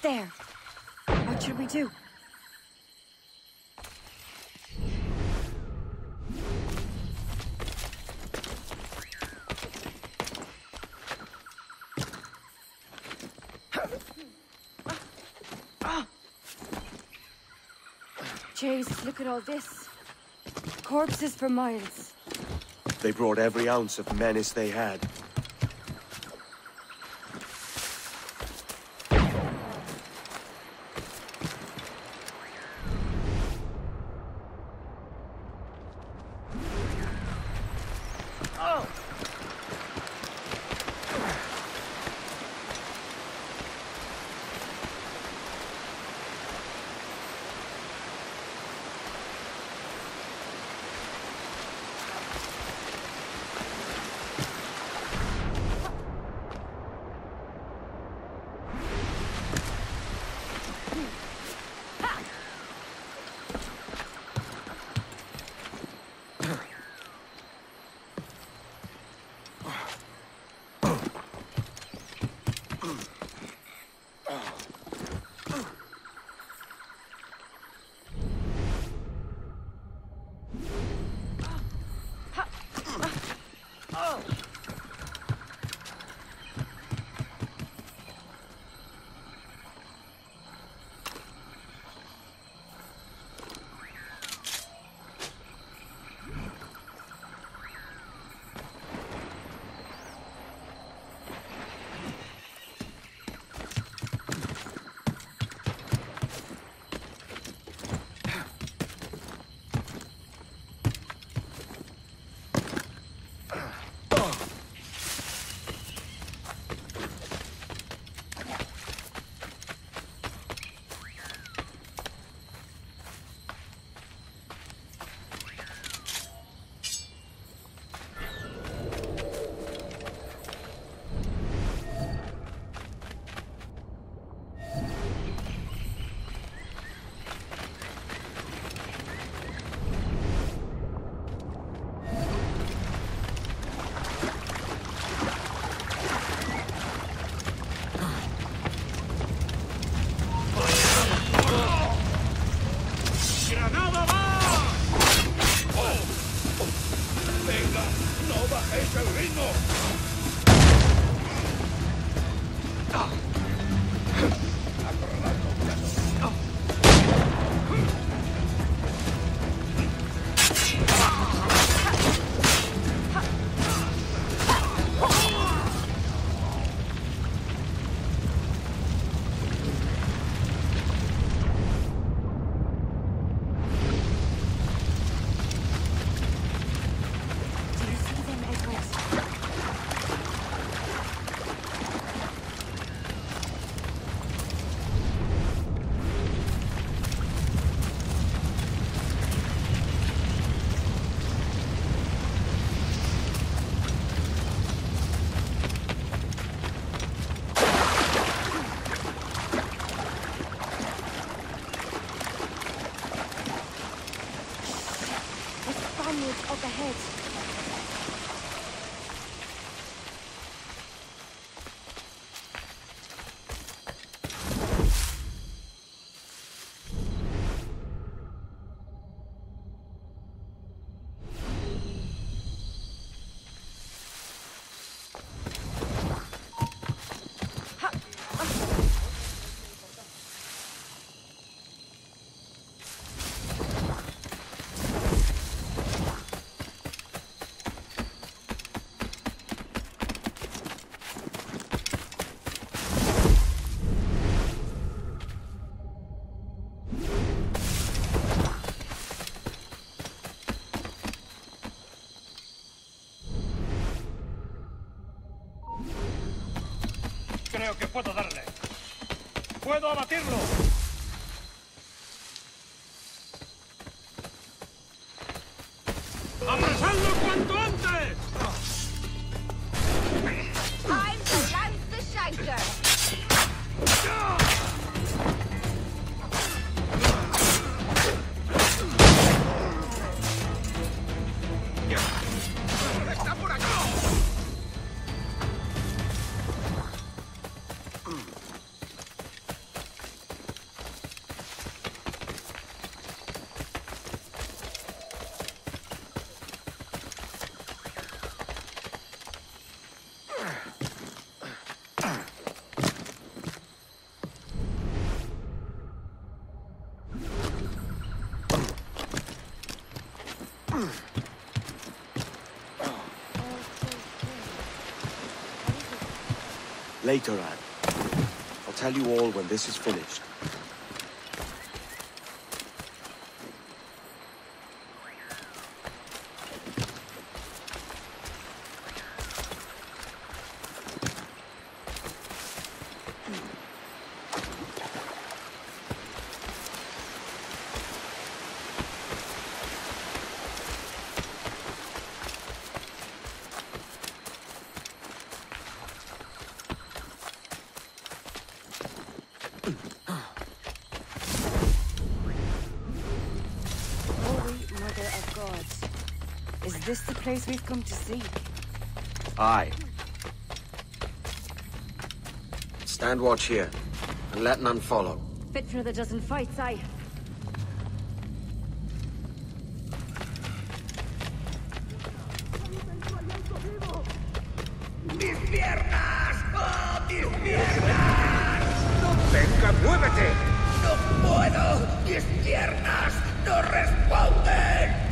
there. What should we do? Jesus, look at all this. Corpses for miles. They brought every ounce of menace they had. Up ahead. Creo que puedo darle. ¡Puedo abatirlo! ¡Apresadlo cuanto antes! Time to lance the shaker. ¡Está por acá! Later, Anne. I'll tell you all when this is finished. Is this the place we've come to see? Aye. Stand watch here, and let none follow. Fit for another dozen fights, aye. ¡Mis piernas! ¡Oh, mis piernas! ¡Venga, muévete! ¡No puedo! ¡Mis piernas no responden!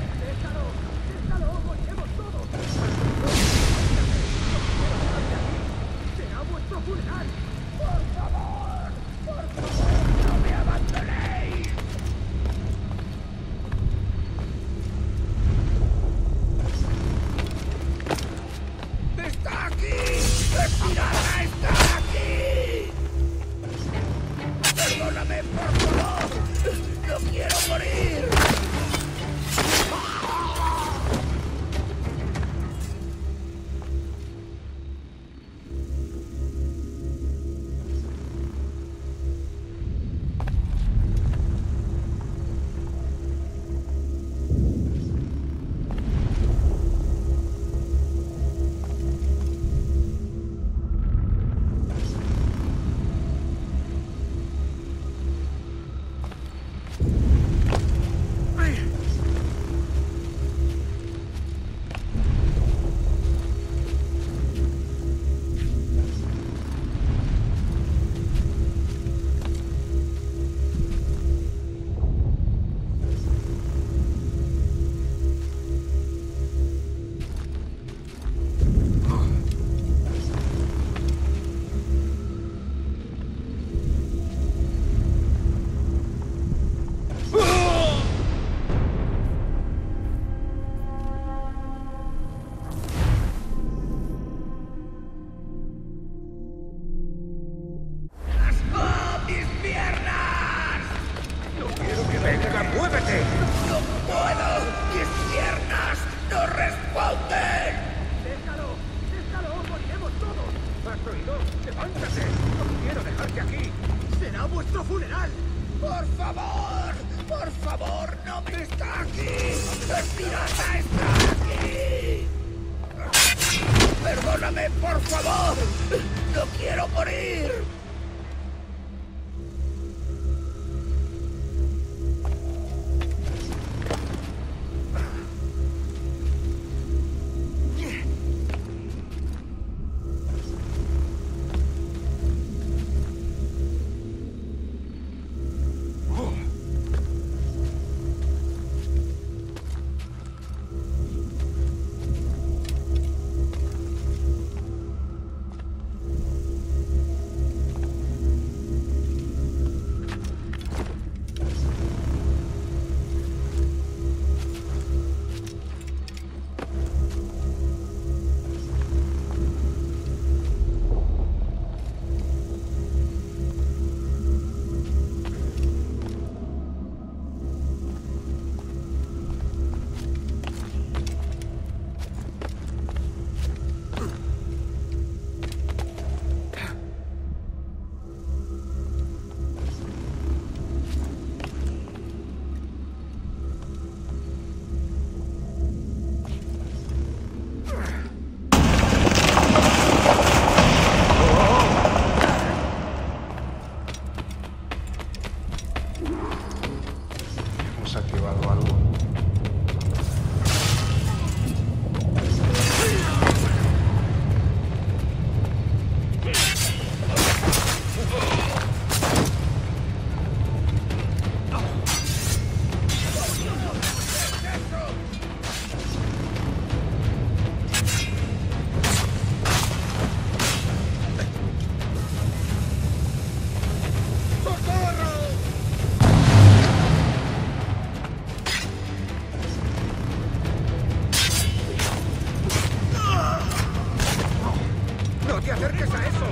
¡No te acerques a eso!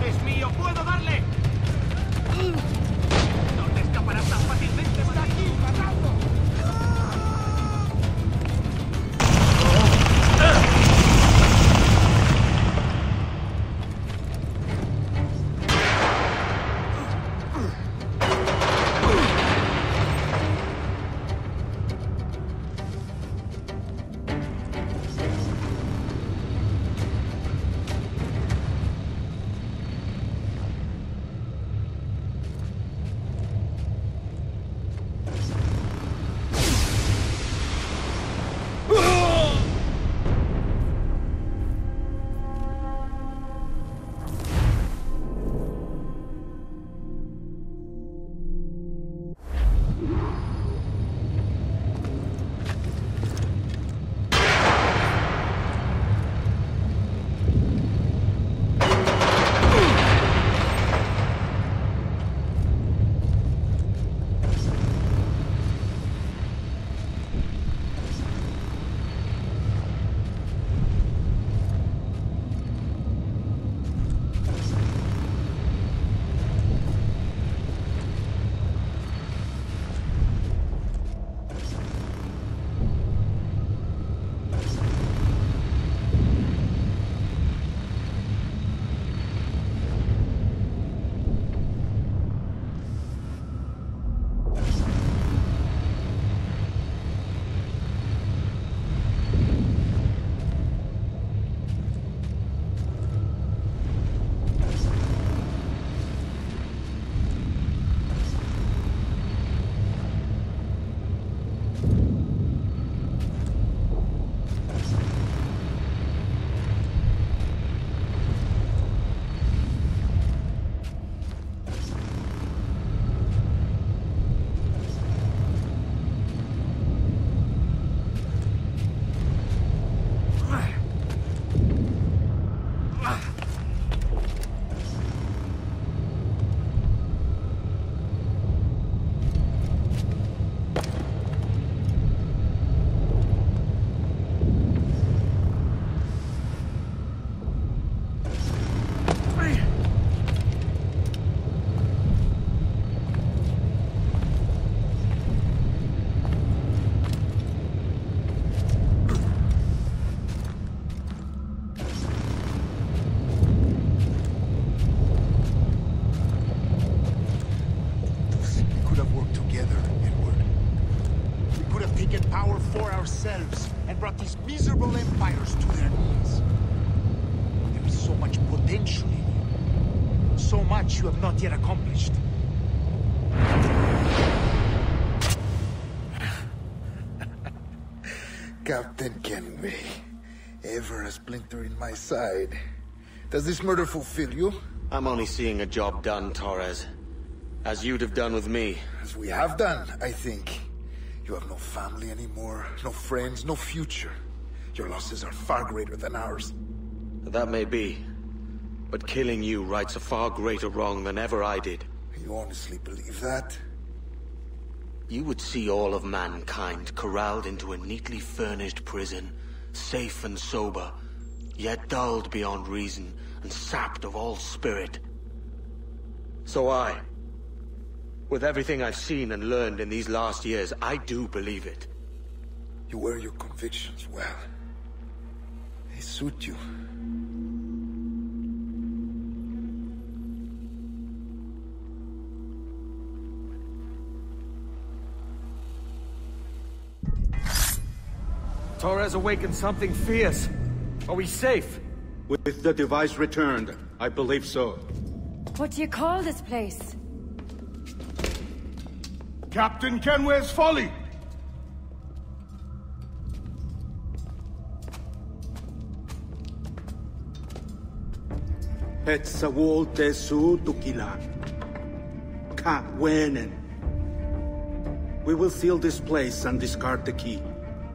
¡Es mío! ¡Puedo darle! ¡No te escaparás tan fácilmente! ¡Está aquí, matando! And brought these miserable empires to their knees. There is so much potential in you. So much you have not yet accomplished. Captain Kenway, ever a splinter in my side. Does this murder fulfill you? I'm only seeing a job done, Torres. As you'd have done with me. As we have done, I think. You have no family anymore, no friends, no future. Your losses are far greater than ours. That may be. But killing you rights a far greater wrong than ever I did. You honestly believe that? You would see all of mankind corralled into a neatly furnished prison, safe and sober, yet dulled beyond reason and sapped of all spirit. So with everything I've seen and learned in these last years, I do believe it. You wear your convictions well. They suit you. Torres awakened something fierce. Are we safe? With the device returned, I believe so. What do you call this place? Captain Kenway's Folly! Petzawol Tesu Tukila. Ka Wenen. We will seal this place and discard the key.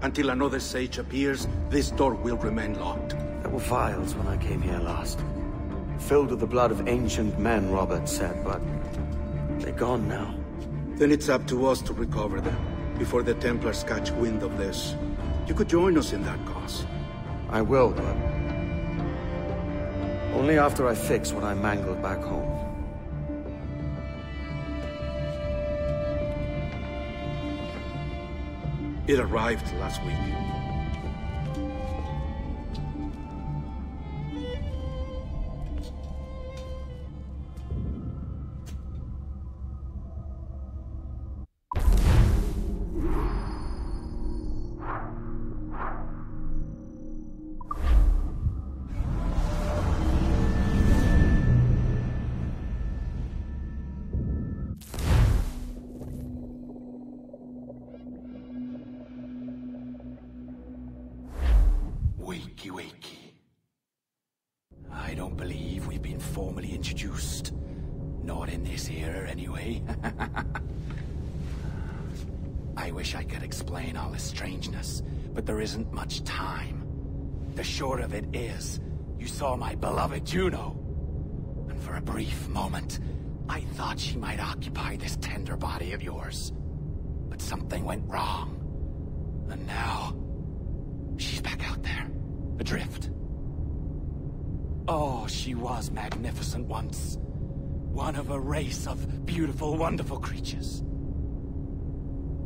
Until another sage appears, this door will remain locked. There were vials when I came here last. Filled with the blood of ancient men, Robert said, but they're gone now. Then it's up to us to recover them, before the Templars catch wind of this. You could join us in that cause. I will, but only after I fix what I mangled back home. It arrived last week. Wakey. I don't believe we've been formally introduced. Not in this era, anyway. I wish I could explain all the strangeness, but there isn't much time. The short of it is, you saw my beloved Juno. And for a brief moment, I thought she might occupy this tender body of yours. But something went wrong. And now, she's back out there. Adrift. Oh, she was magnificent once. One of a race of beautiful, wonderful creatures.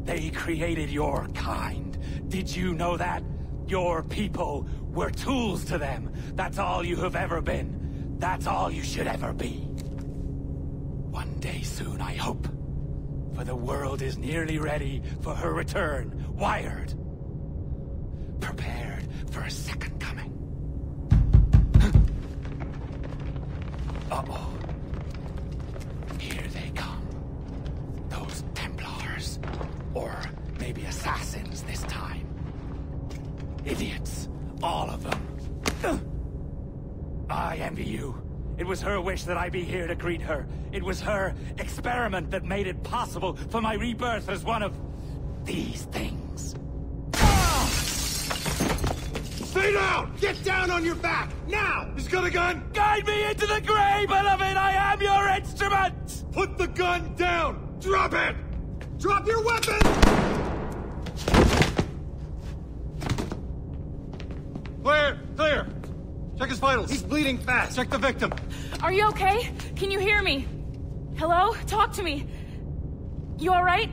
They created your kind. Did you know that? Your people were tools to them. That's all you have ever been. That's all you should ever be. One day soon, I hope. For the world is nearly ready for her return. Wired. Prepared for a second coming. Uh-oh. Here they come. Those Templars. Or maybe assassins this time. Idiots. All of them. I envy you. It was her wish that I be here to greet her. It was her experiment that made it possible for my rebirth as one of these things. Stay down! Get down on your back! Now! He's got a gun! Guide me into the grave, beloved! I am your instrument! Put the gun down! Drop it! Drop your weapon! Clear! Clear! Check his vitals. He's bleeding fast. Check the victim. Are you okay? Can you hear me? Hello? Talk to me. You all right?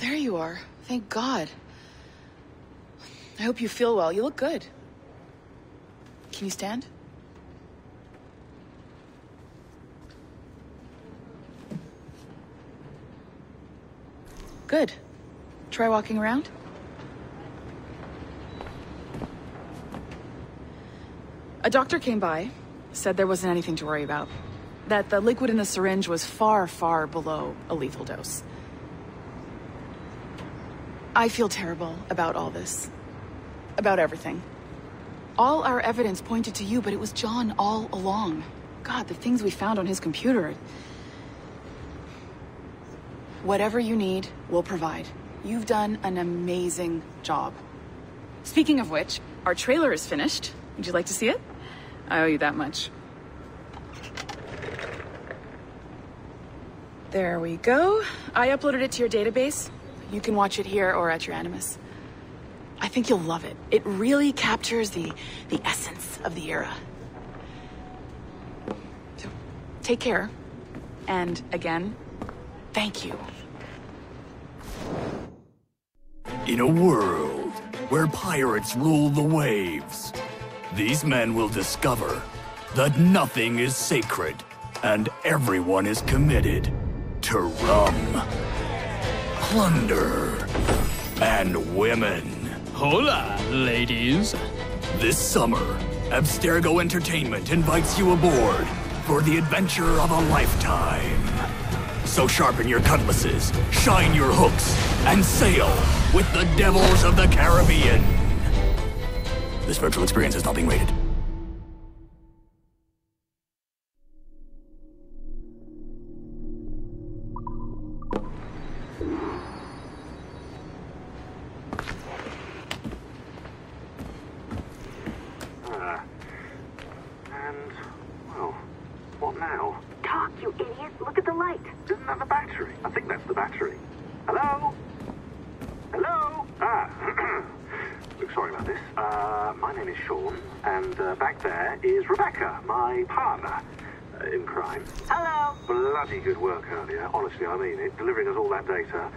There you are. Thank God. I hope you feel well. You look good. Can you stand? Good. Try walking around. A doctor came by, said there wasn't anything to worry about. That the liquid in the syringe was far, far below a lethal dose. I feel terrible about all this. About everything. All our evidence pointed to you, but it was John all along. God, the things we found on his computer. Whatever you need, we'll provide. You've done an amazing job. Speaking of which, our trailer is finished. Would you like to see it? I owe you that much. There we go. I uploaded it to your database. You can watch it here or at your Animus. I think you'll love it. It really captures the essence of the era. So, take care. And again, thank you. In a world where pirates rule the waves, these men will discover that nothing is sacred and everyone is committed to rum, plunder, and women. Hola, ladies. This summer, Abstergo Entertainment invites you aboard for the adventure of a lifetime. So sharpen your cutlasses, shine your hooks, and sail with the devils of the Caribbean. This virtual experience is not being rated. sorry about this. My name is Sean, and back there is Rebecca, my partner in crime. Hello. Bloody good work earlier. Honestly, I mean it. Delivering us all that data.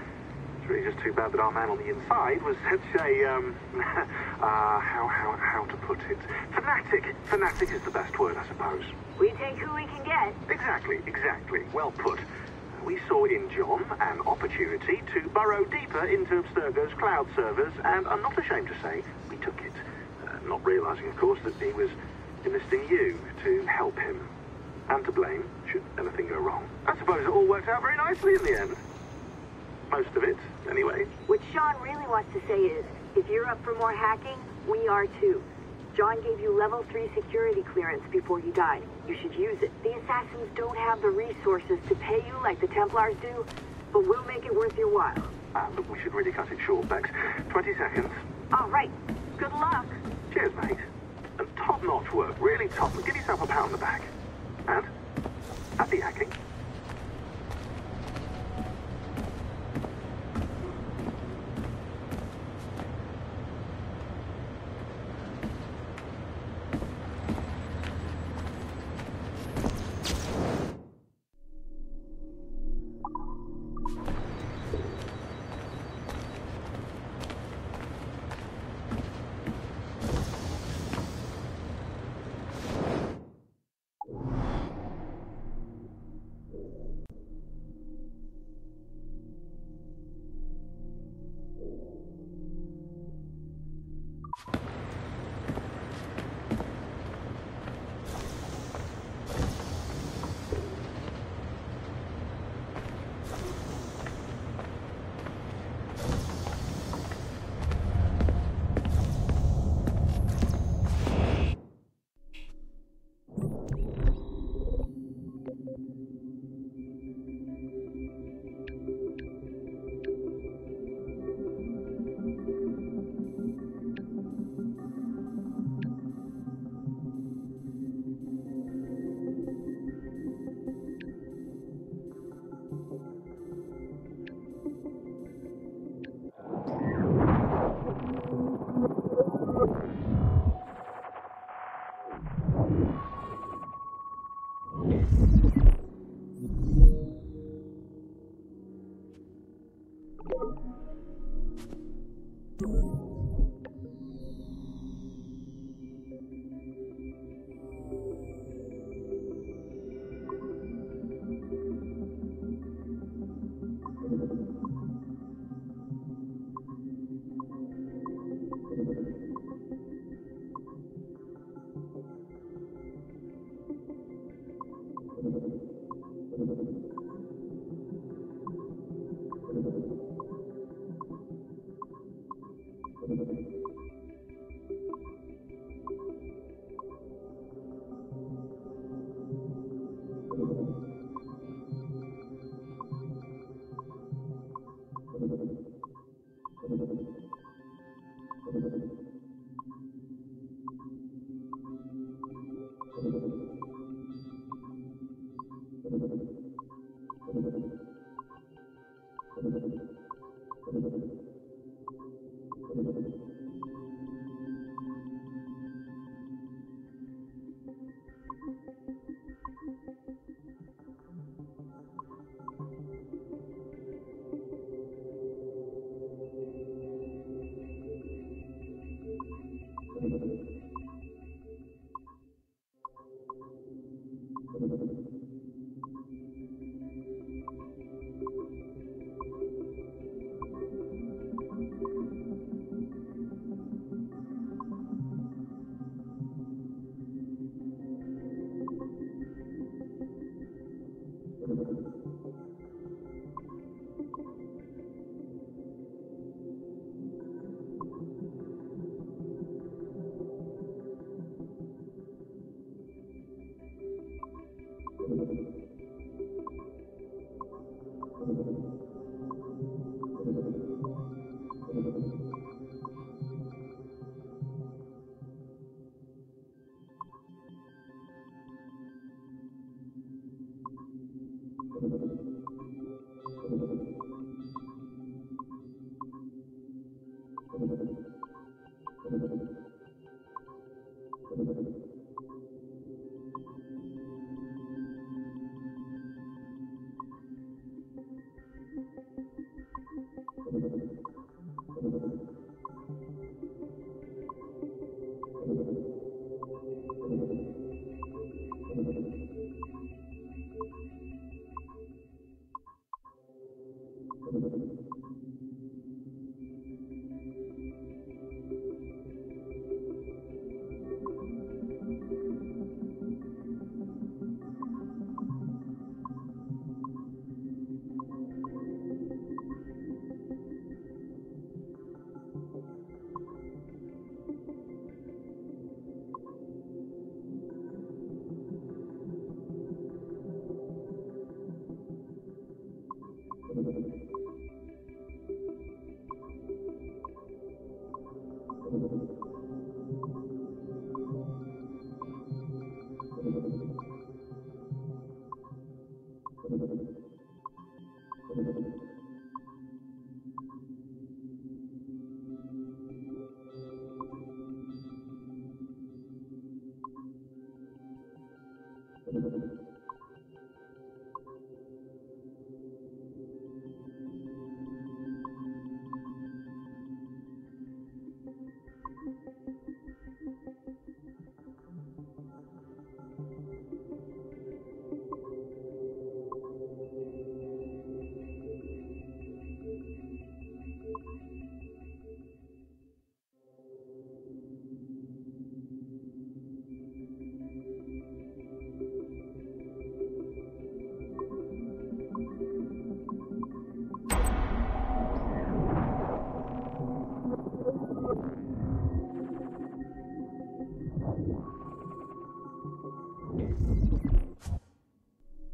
It's really just too bad that our man on the inside was such a, how to put it? Fanatic. Fanatic is the best word, I suppose. We take who we can get. Exactly. Well put. We saw in John an opportunity to burrow deeper into Abstergo's cloud servers, and I'm not ashamed to say we took it. Not realizing, of course, that he was enlisting you to help him. And to blame, should anything go wrong. I suppose it all worked out very nicely in the end. Most of it, anyway. What Sean really wants to say is, if you're up for more hacking, we are too. John gave you level 3 security clearance before he died. You should use it. The Assassins don't have the resources to pay you like the Templars do, but we'll make it worth your while. Look, we should really cut it short, Bex. 20 seconds. All right. Good luck. Cheers, mate. And top-notch work. Really top. Give yourself a pat on the back. And happy hacking.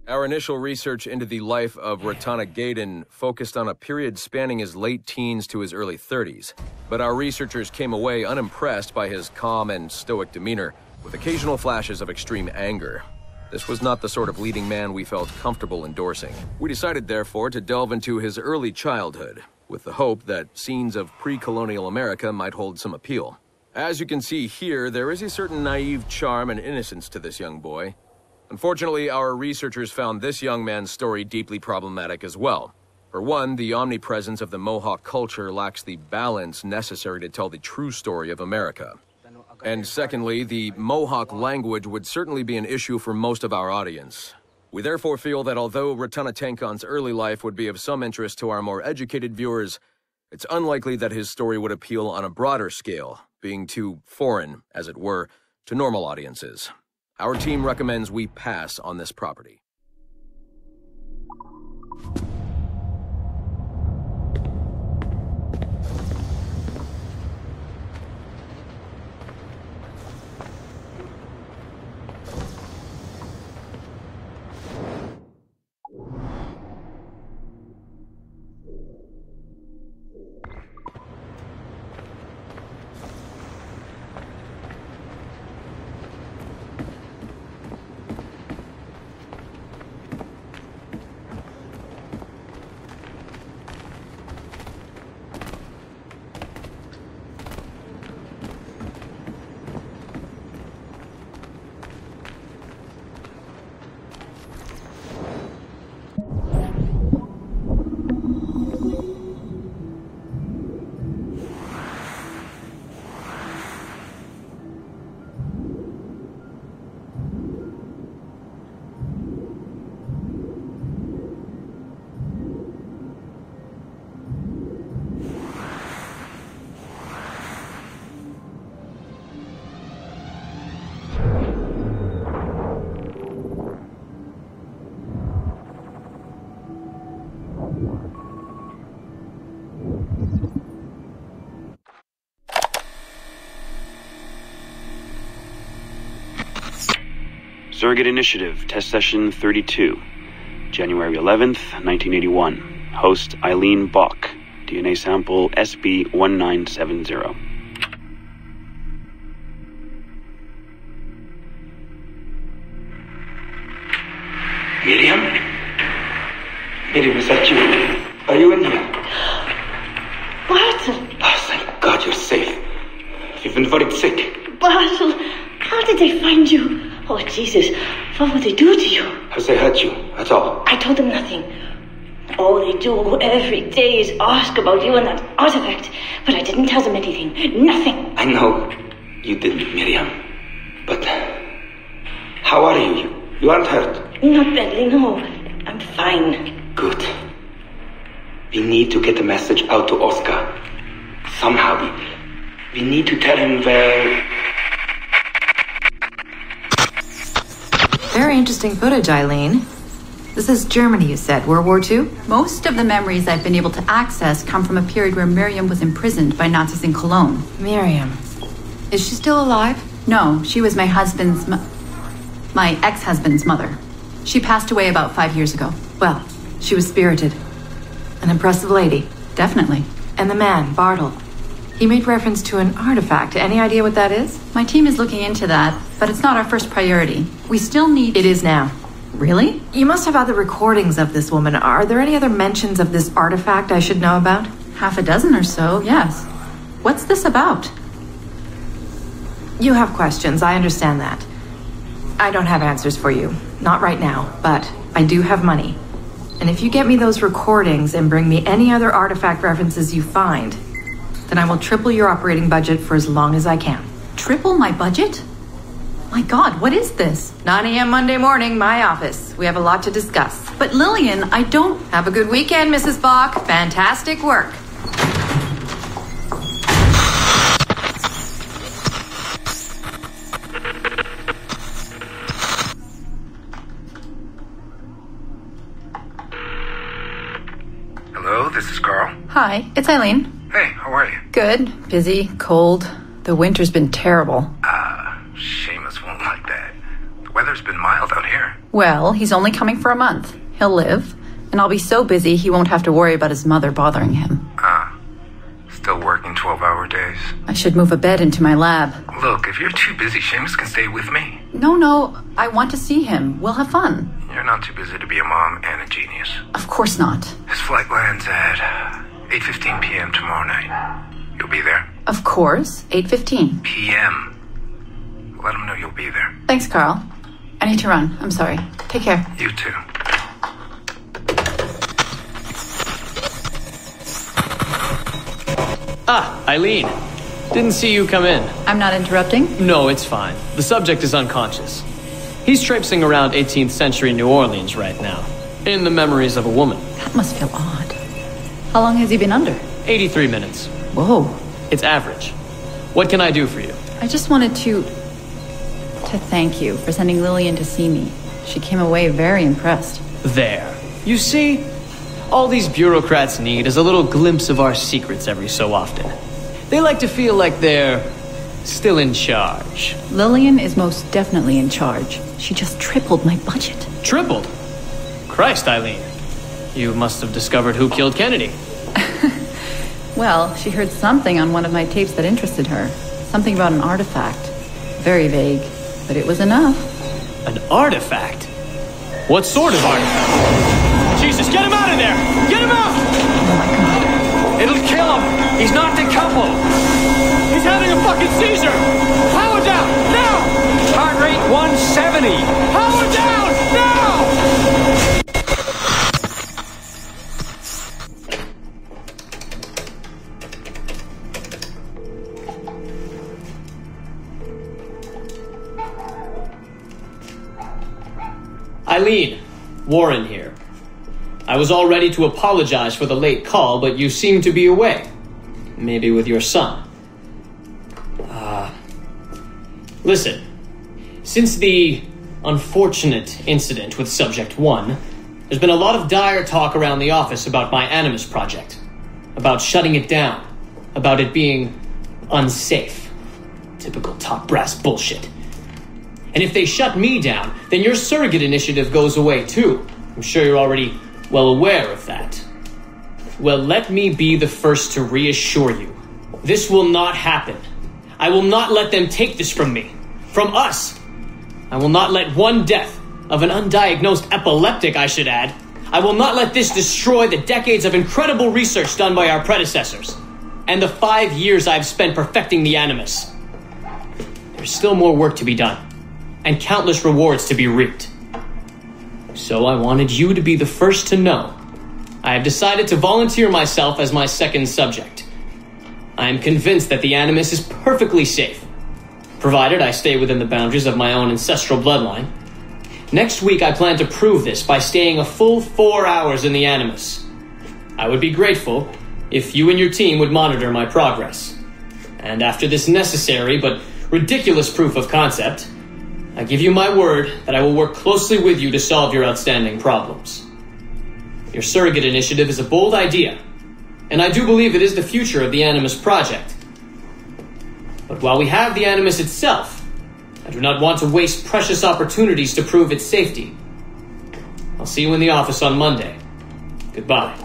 Our initial research into the life of Ratana Gaydon focused on a period spanning his late teens to his early 30s, but our researchers came away unimpressed by his calm and stoic demeanor, with occasional flashes of extreme anger. This was not the sort of leading man we felt comfortable endorsing. We decided, therefore, to delve into his early childhood, with the hope that scenes of pre-colonial America might hold some appeal. As you can see here, there is a certain naive charm and innocence to this young boy. Unfortunately, our researchers found this young man's story deeply problematic as well. For one, the omnipresence of the Mohawk culture lacks the balance necessary to tell the true story of America. And secondly, the Mohawk language would certainly be an issue for most of our audience. We therefore feel that although Ratana Tankon's early life would be of some interest to our more educated viewers, it's unlikely that his story would appeal on a broader scale, being too foreign, as it were, to normal audiences. Our team recommends we pass on this property. Surrogate Initiative, Test Session 32, January 11th, 1981. Host Eileen Bach, DNA sample SB1970. Miriam? Miriam, is that you? Are you in here? Barton! Oh, thank God you're safe. If you've been very sick. Basil, how did they find you? Oh, Jesus, what would they do to you? Has they hurt you at all? I told them nothing. All they do every day is ask about you and that artifact. But I didn't tell them anything. Nothing. I know you didn't, Miriam. But how are you? You aren't hurt? Not badly, no. I'm fine. Good. We need to get the message out to Oscar. Somehow. We need to tell him where... Very interesting footage, Eileen. This is Germany, you said. World War II? Most of the memories I've been able to access come from a period where Miriam was imprisoned by Nazis in Cologne. Miriam. Is she still alive? No, she was my ex-husband's mother. She passed away about 5 years ago. Well, she was spirited. An impressive lady. Definitely. And the man, Bartle. He made reference to an artifact. Any idea what that is? My team is looking into that, but it's not our first priority. We still need... It is now. Really? You must have other recordings of this woman. Are there any other mentions of this artifact I should know about? Half a dozen or so, yes. What's this about? You have questions, I understand that. I don't have answers for you. Not right now, but I do have money. And if you get me those recordings and bring me any other artifact references you find, then I will triple your operating budget for as long as I can. Triple my budget? My God, what is this? 9 a.m. Monday morning, my office. We have a lot to discuss. But Lillian, I don't... Have a good weekend, Mrs. Bach. Fantastic work. Hello, this is Carl. Hi, it's Eileen. Hey, how are you? Good. Busy. Cold. The winter's been terrible. Seamus won't like that. The weather's been mild out here. Well, he's only coming for a month. He'll live. And I'll be so busy he won't have to worry about his mother bothering him. Still working 12-hour days? I should move a bed into my lab. Look, if you're too busy, Seamus can stay with me. No, I want to see him. We'll have fun. You're not too busy to be a mom and a genius. Of course not. His flight lands at 8:15 p.m. tomorrow night. You'll be there? Of course. 8:15 p.m. Let him know you'll be there. Thanks, Carl. I need to run. I'm sorry. Take care. You too. Ah, Eileen. Didn't see you come in. I'm not interrupting? No, it's fine. The subject is unconscious. He's traipsing around 18th century New Orleans right now, in the memories of a woman. That must feel odd. How long has he been under? 83 minutes. Whoa. It's average. What can I do for you? I just wanted to thank you for sending Lillian to see me. She came away very impressed. There. You see, all these bureaucrats need is a little glimpse of our secrets every so often. They like to feel like they're still in charge. Lillian is most definitely in charge. She just tripled my budget. Tripled? Christ, Eileen. You must have discovered who killed Kennedy. Well, she heard something on one of my tapes that interested her. Something about an artifact. Very vague, but it was enough. An artifact? What sort of artifact? Jesus, get him out of there! Get him out! Oh my God. It'll kill him! He's not decoupled! He's having a fucking seizure! Power down! Now! Heart rate 170! Power down! Now! Eileen, Warren here. I was all ready to apologize for the late call, but you seem to be away. Maybe with your son. Listen. Since the unfortunate incident with Subject 1, there's been a lot of dire talk around the office about my Animus project. About shutting it down. About it being unsafe. Typical top brass bullshit. And if they shut me down, then your surrogate initiative goes away too. I'm sure you're already well aware of that. Well, let me be the first to reassure you. This will not happen. I will not let them take this from me. From us. I will not let one death of an undiagnosed epileptic, I should add. I will not let this destroy the decades of incredible research done by our predecessors. And the 5 years I've spent perfecting the Animus. there's still more work to be done, and countless rewards to be reaped. So I wanted you to be the first to know. I have decided to volunteer myself as my second subject. I am convinced that the Animus is perfectly safe, provided I stay within the boundaries of my own ancestral bloodline. Next week I plan to prove this by staying a full 4 hours in the Animus. I would be grateful if you and your team would monitor my progress. And after this necessary but ridiculous proof of concept, I give you my word that I will work closely with you to solve your outstanding problems. Your surrogate initiative is a bold idea, and I do believe it is the future of the Animus Project. But while we have the Animus itself, I do not want to waste precious opportunities to prove its safety. I'll see you in the office on Monday. Goodbye.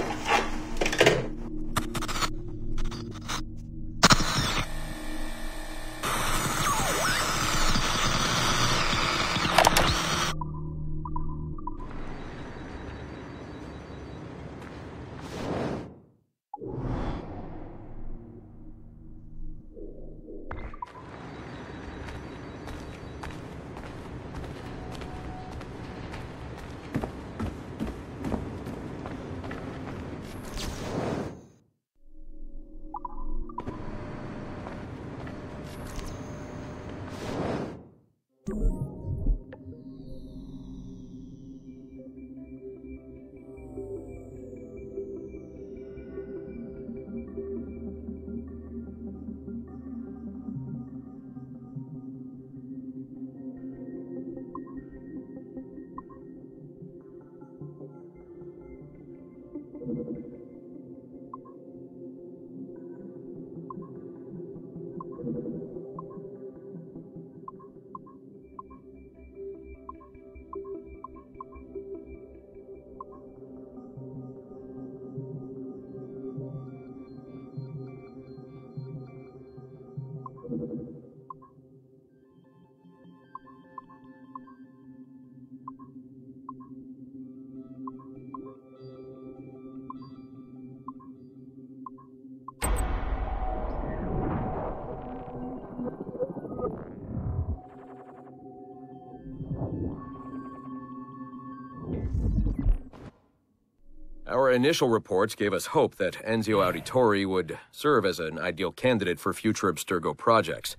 Our initial reports gave us hope that Enzio Auditore would serve as an ideal candidate for future Abstergo projects.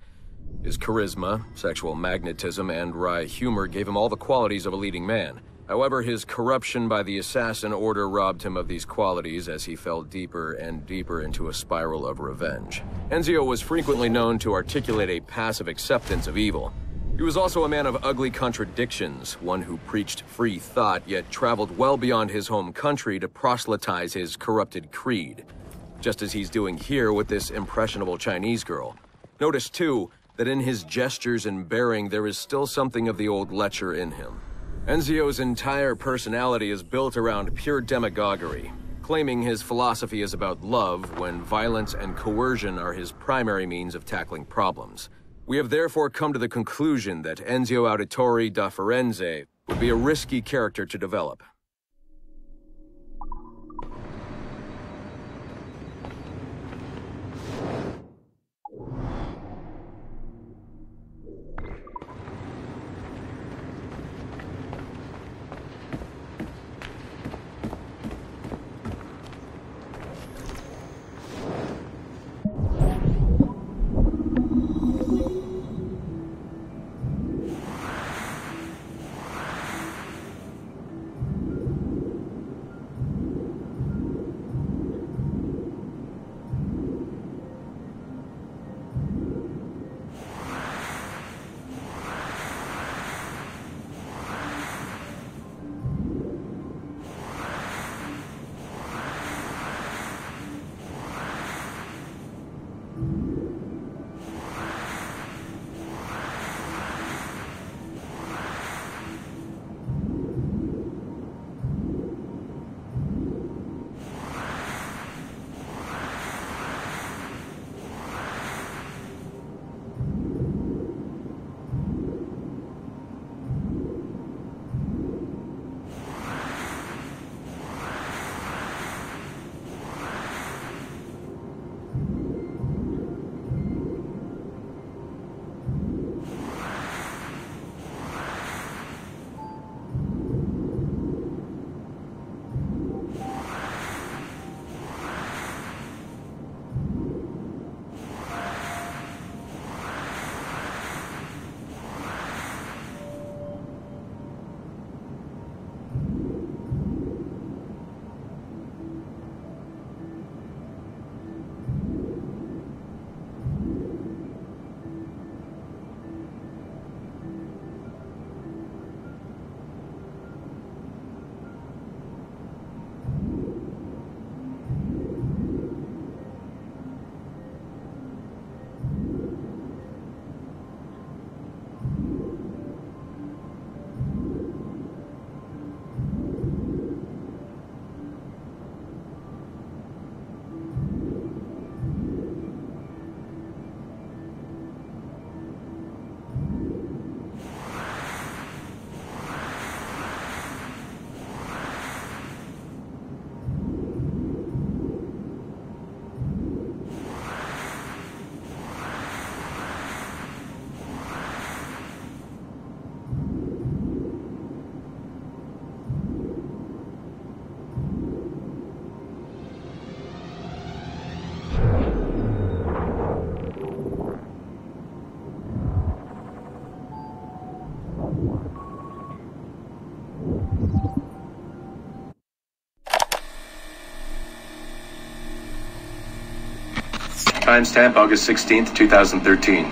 His charisma, sexual magnetism, and wry humor gave him all the qualities of a leading man. However, his corruption by the Assassin Order robbed him of these qualities as he fell deeper and deeper into a spiral of revenge. Enzio was frequently known to articulate a passive acceptance of evil. He was also a man of ugly contradictions, one who preached free thought, yet traveled well beyond his home country to proselytize his corrupted creed, just as he's doing here with this impressionable Chinese girl. Notice, too, that in his gestures and bearing there is still something of the old lecher in him. Enzio's entire personality is built around pure demagoguery, claiming his philosophy is about love when violence and coercion are his primary means of tackling problems. We have therefore come to the conclusion that Enzio Auditore da Firenze would be a risky character to develop. Timestamp August 16th, 2013.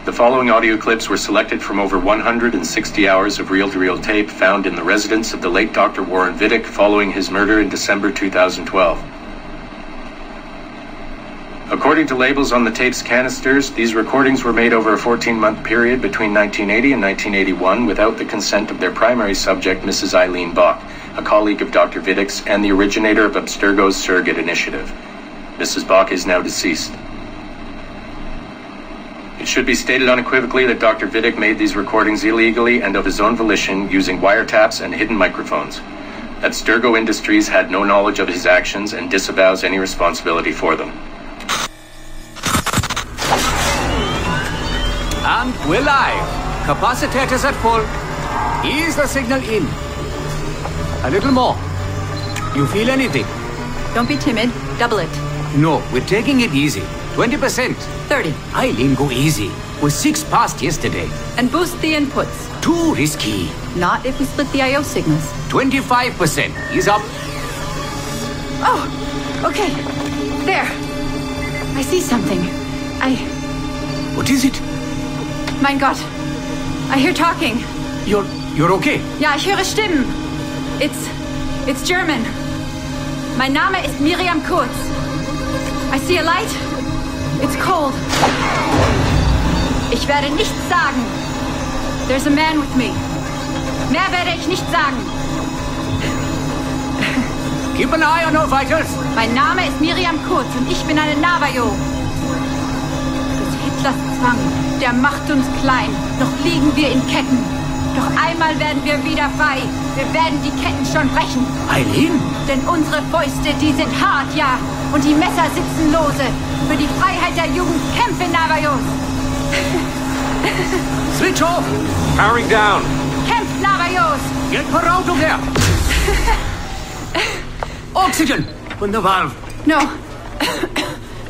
The following audio clips were selected from over 160 hours of reel-to-reel tape found in the residence of the late Dr. Warren Vidic following his murder in December 2012. According to labels on the tape's canisters, these recordings were made over a 14-month period between 1980 and 1981 without the consent of their primary subject, Mrs. Eileen Bach, a colleague of Dr. Vidic's and the originator of Abstergo's surrogate initiative. Mrs. Bach is now deceased. It should be stated unequivocally that Dr. Vidic made these recordings illegally and of his own volition using wiretaps and hidden microphones. Abstergo Industries had no knowledge of his actions and disavows any responsibility for them. And we're live. Capacitors at full. Ease the signal in. A little more. You feel anything? Don't be timid. Double it. No, we're taking it easy. 20%. 30. Eileen, go easy. We're 6 past yesterday. And boost the inputs. Too risky. Not if we split the I/O signals. 25%. Ease up. Oh, okay. There. I see something. What is it? Mein Gott. I hear talking. You're okay? Ja, ich höre Stimmen. It's German. Mein Name ist Miriam Kurz. I see a light. It's cold. Ich werde nichts sagen. There's a man with me. Mehr werde ich nicht sagen. Keep an eye on our vitals. Mein Name ist Miriam Kurz und ich bin eine Navajo. Des Hitlers Zwang, der macht uns klein. Noch liegen wir in Ketten. Doch einmal werden wir wieder frei. Wir werden die Ketten schon brechen. Eileen? Denn unsere Fäuste, die sind hart, ja. Und die Messer sitzen lose. Für die Freiheit der Jugend kämpfen Navajos. Switch off. Powering down. Kämpft Navajos. Get her out of there. Oxygen from the valve. No.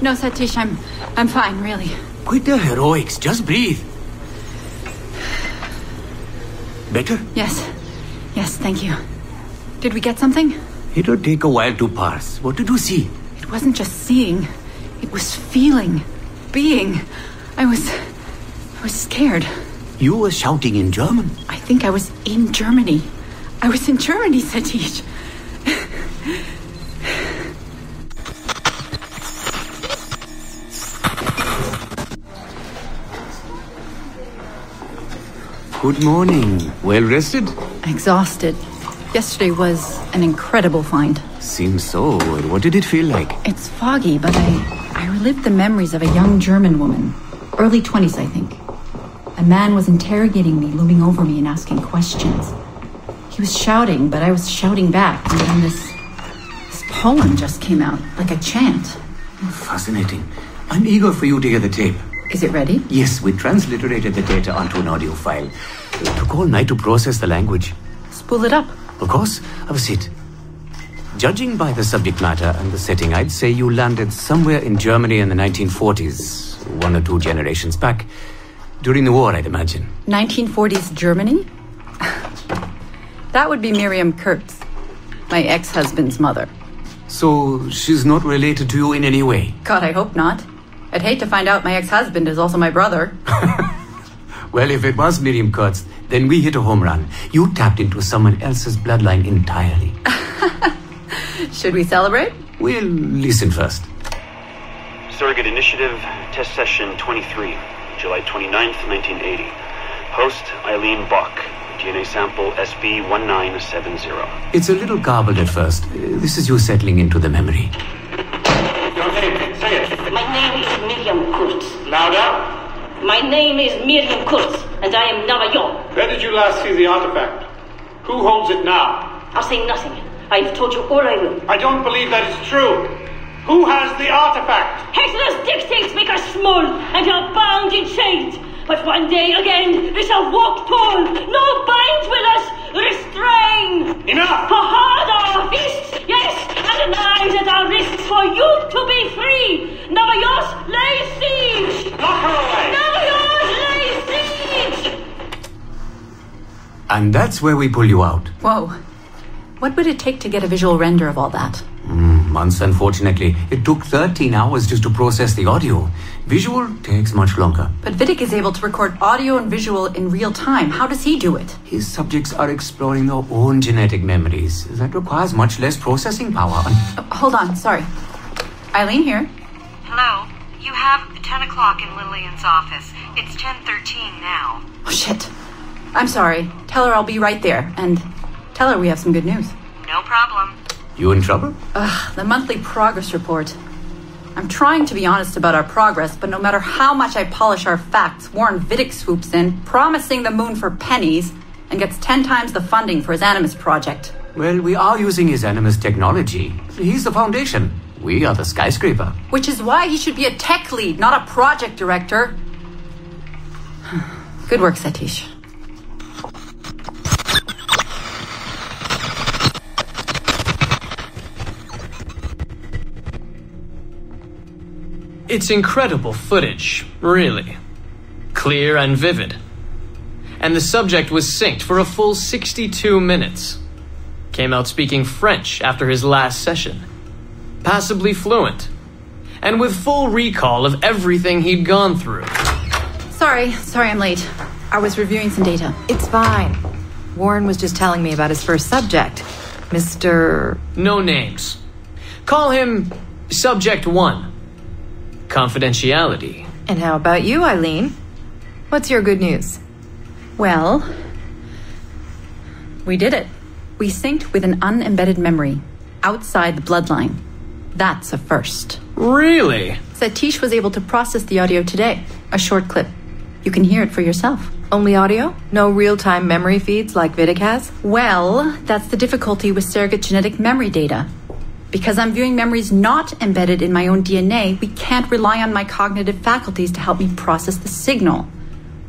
No, Satish, I'm fine, really. Quit the heroics. Just breathe. Better? Yes, thank you. Did we get something? It'll take a while to parse. What did you see? It wasn't just seeing. It was feeling. Being. I was scared. You were shouting in German? I think I was in Germany. I was in Germany, Satish. Good morning. Well rested? Exhausted. Yesterday was an incredible find. Seems so. What did it feel like? It's foggy, but I relived the memories of a young German woman. Early 20s, I think. A man was interrogating me, looming over me and asking questions. He was shouting, but I was shouting back. And then this poem just came out, like a chant. Fascinating. I'm eager for you to hear the tape. Is it ready? Yes, we transliterated the data onto an audio file. It took all night to process the language. Spool it up. Of course. Have a seat. Judging by the subject matter and the setting, I'd say you landed somewhere in Germany in the 1940s, 1 or 2 generations back. During the war, I'd imagine. 1940s Germany? That would be Miriam Kurz, my ex-husband's mother. So she's not related to you in any way? God, I hope not. I'd hate to find out my ex-husband is also my brother. Well, if it was Miriam Kurz, then we hit a home run. You tapped into someone else's bloodline entirely. Should we celebrate? We'll listen first. Surrogate Initiative, Test Session 23, July 29th, 1980. Host, Eileen Bach. DNA sample SB1970. It's a little garbled at first. This is you settling into the memory. Your name, say it. My name is Miriam Kurz. Louder. My name is Miriam Kurz, and I am Navajo. Where did you last see the artifact? Who holds it now? I'll say nothing. I've told you all I will. I don't believe that is true. Who has the artifact? Hitler's dictates make us small, and you're bound in chains. But one day again, we shall walk tall. No binds with us. Restrain. Enough. For hard our fists, yes, and the knives at our wrists for you to be free. Navajos lay siege. Lock her away. Navajos lay siege. And that's where we pull you out. Whoa. What would it take to get a visual render of all that? Months, unfortunately. It took 13 hours just to process the audio. Visual takes much longer. But Vidic is able to record audio and visual in real time. How does he do it? His subjects are exploring their own genetic memories. That requires much less processing power. Hold on, sorry. Eileen here. Hello. You have 10 o'clock in Lillian's office. It's 10:13 now. Oh, shit. I'm sorry. Tell her I'll be right there. And tell her we have some good news. No problem. You in trouble? The monthly progress report. I'm trying to be honest about our progress, but no matter how much I polish our facts, Warren Vidic swoops in, promising the moon for pennies, and gets 10 times the funding for his Animus project. Well, we are using his Animus technology. He's the foundation. We are the skyscraper. Which is why he should be a tech lead, not a project director. Good work, Satish. It's incredible footage, really. Clear and vivid. And the subject was synced for a full 62 minutes. Came out speaking French after his last session. Passably fluent. And with full recall of everything he'd gone through. Sorry I'm late. I was reviewing some data. It's fine. Warren was just telling me about his first subject. Mr. No names. Call him Subject 1. Confidentiality. And how about you, Eileen? What's your good news? Well, we did it. We synced with an unembedded memory outside the bloodline. That's a first. Really? Satish was able to process the audio today. A short clip. You can hear it for yourself. Only audio? No real-time memory feeds like Vidic has? Well, that's the difficulty with surrogate genetic memory data. Because I'm viewing memories not embedded in my own DNA, we can't rely on my cognitive faculties to help me process the signal.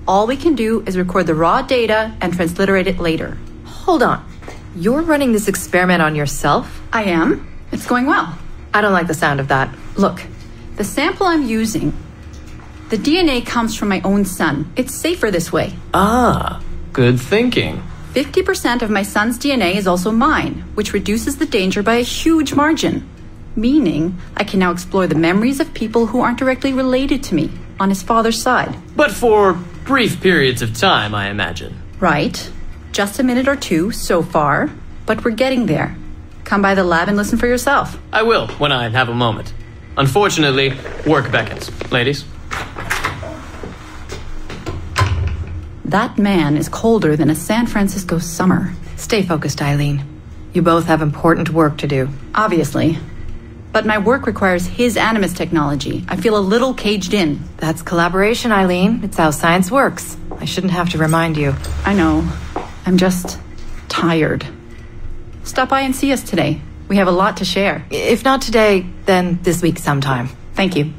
All we can do is record the raw data and transliterate it later. Hold on. You're running this experiment on yourself? I am. It's going well. I don't like the sound of that. Look, the sample I'm using, the DNA comes from my own son. It's safer this way. Ah, good thinking. 50% of my son's DNA is also mine, which reduces the danger by a huge margin. Meaning, I can now explore the memories of people who aren't directly related to me on his father's side. But for brief periods of time, I imagine. Right. Just a minute or two so far, but we're getting there. Come by the lab and listen for yourself. I will, when I have a moment. Unfortunately, work beckons. Ladies? That man is colder than a San Francisco summer. Stay focused, Eileen. You both have important work to do. Obviously. But my work requires his Animus technology. I feel a little caged in. That's collaboration, Eileen. It's how science works. I shouldn't have to remind you. I know. I'm just tired. Stop by and see us today. We have a lot to share. If not today, then this week sometime. Thank you.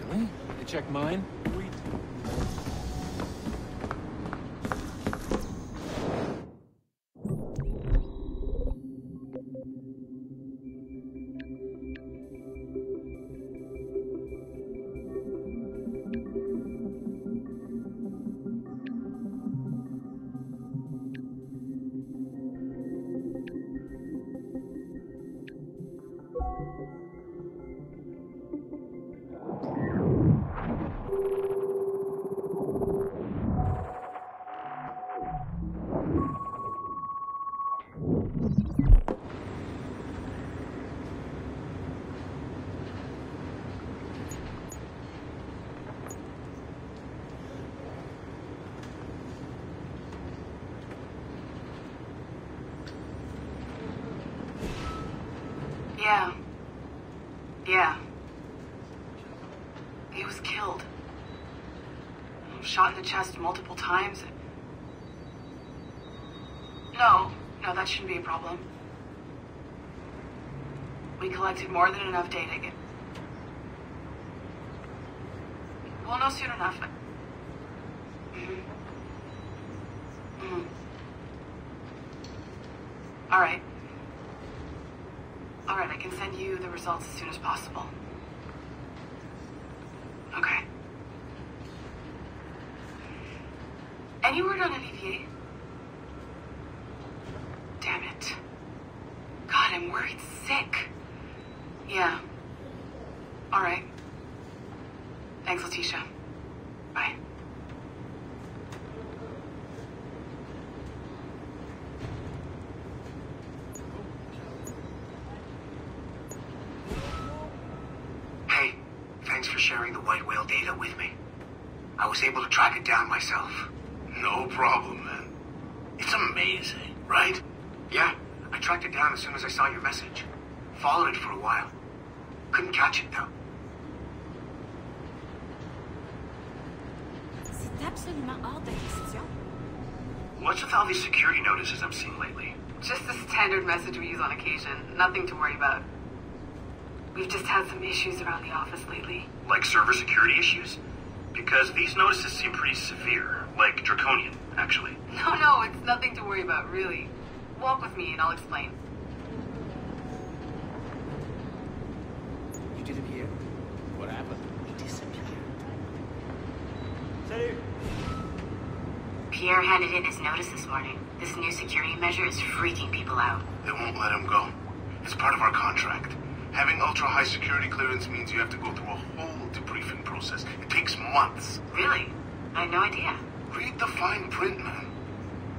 Really? They checked mine? Yeah. He was killed. Shot in the chest multiple times. No, that shouldn't be a problem. We collected more than enough data. We'll know soon enough. All right, I can send you the results as soon as possible. Okay. Any word on Olivier? Damn it. God, I'm worried sick. Yeah. All right. Thanks, Letitia. Bye. Hey, thanks for sharing the white whale data with me. I was able to track it down myself. No problem, man. It's amazing, right? Yeah, I tracked it down as soon as I saw your message. Followed it for a while. Couldn't catch it, though. C'est absolument hors de question. What's with all these security notices I'm seeing lately? Just the standard message we use on occasion. Nothing to worry about. We've just had some issues around the office lately. Like server security issues? Because these notices seem pretty severe. Like draconian, actually. No, it's nothing to worry about, really. Walk with me and I'll explain. You didn't hear? What happened? He disappeared. Salut! Pierre handed in his notice this morning. This new security measure is freaking people out. They won't let him go. It's part of our contract. Having ultra-high security clearance means you have to go through a whole debriefing process. It takes months. Really? I had no idea. Read the fine print, man.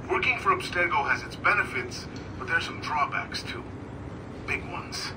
Working for Abstergo has its benefits, but there's some drawbacks, too. Big ones.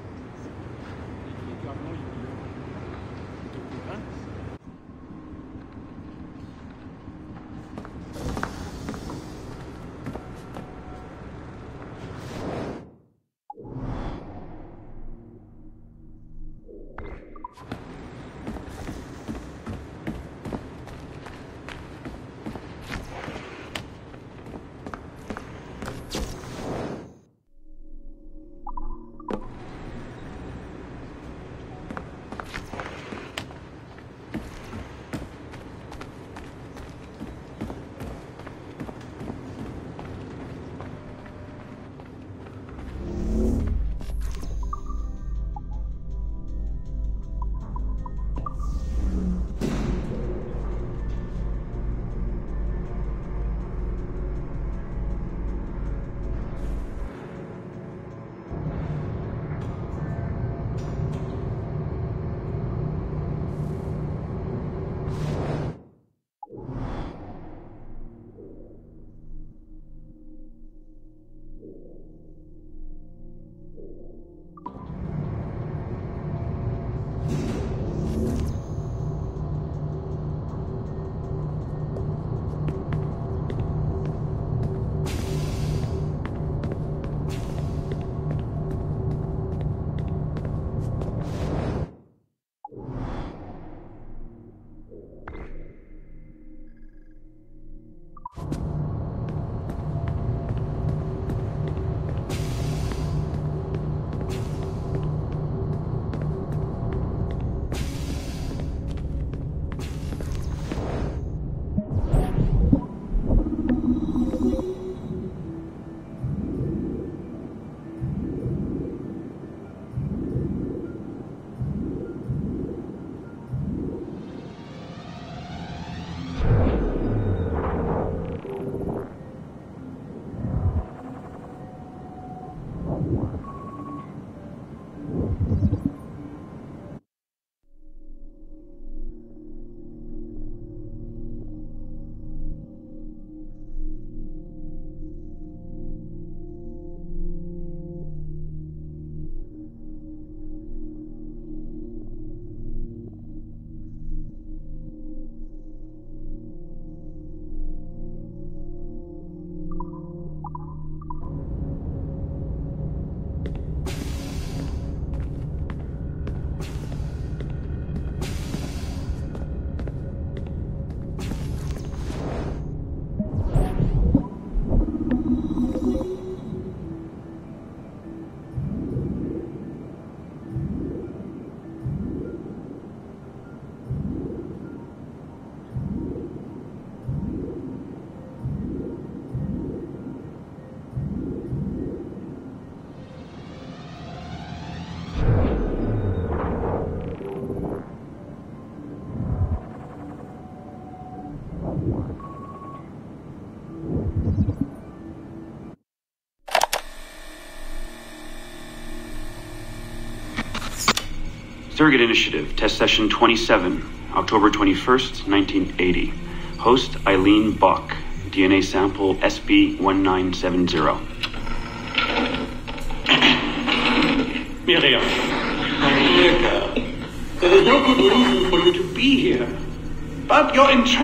Surrogate Initiative, Test Session 27, October 21st, 1980. Host Eileen Bach, DNA sample SB1970. Miriam, my dear girl, there is no good reason for you to be here, but you're in trouble.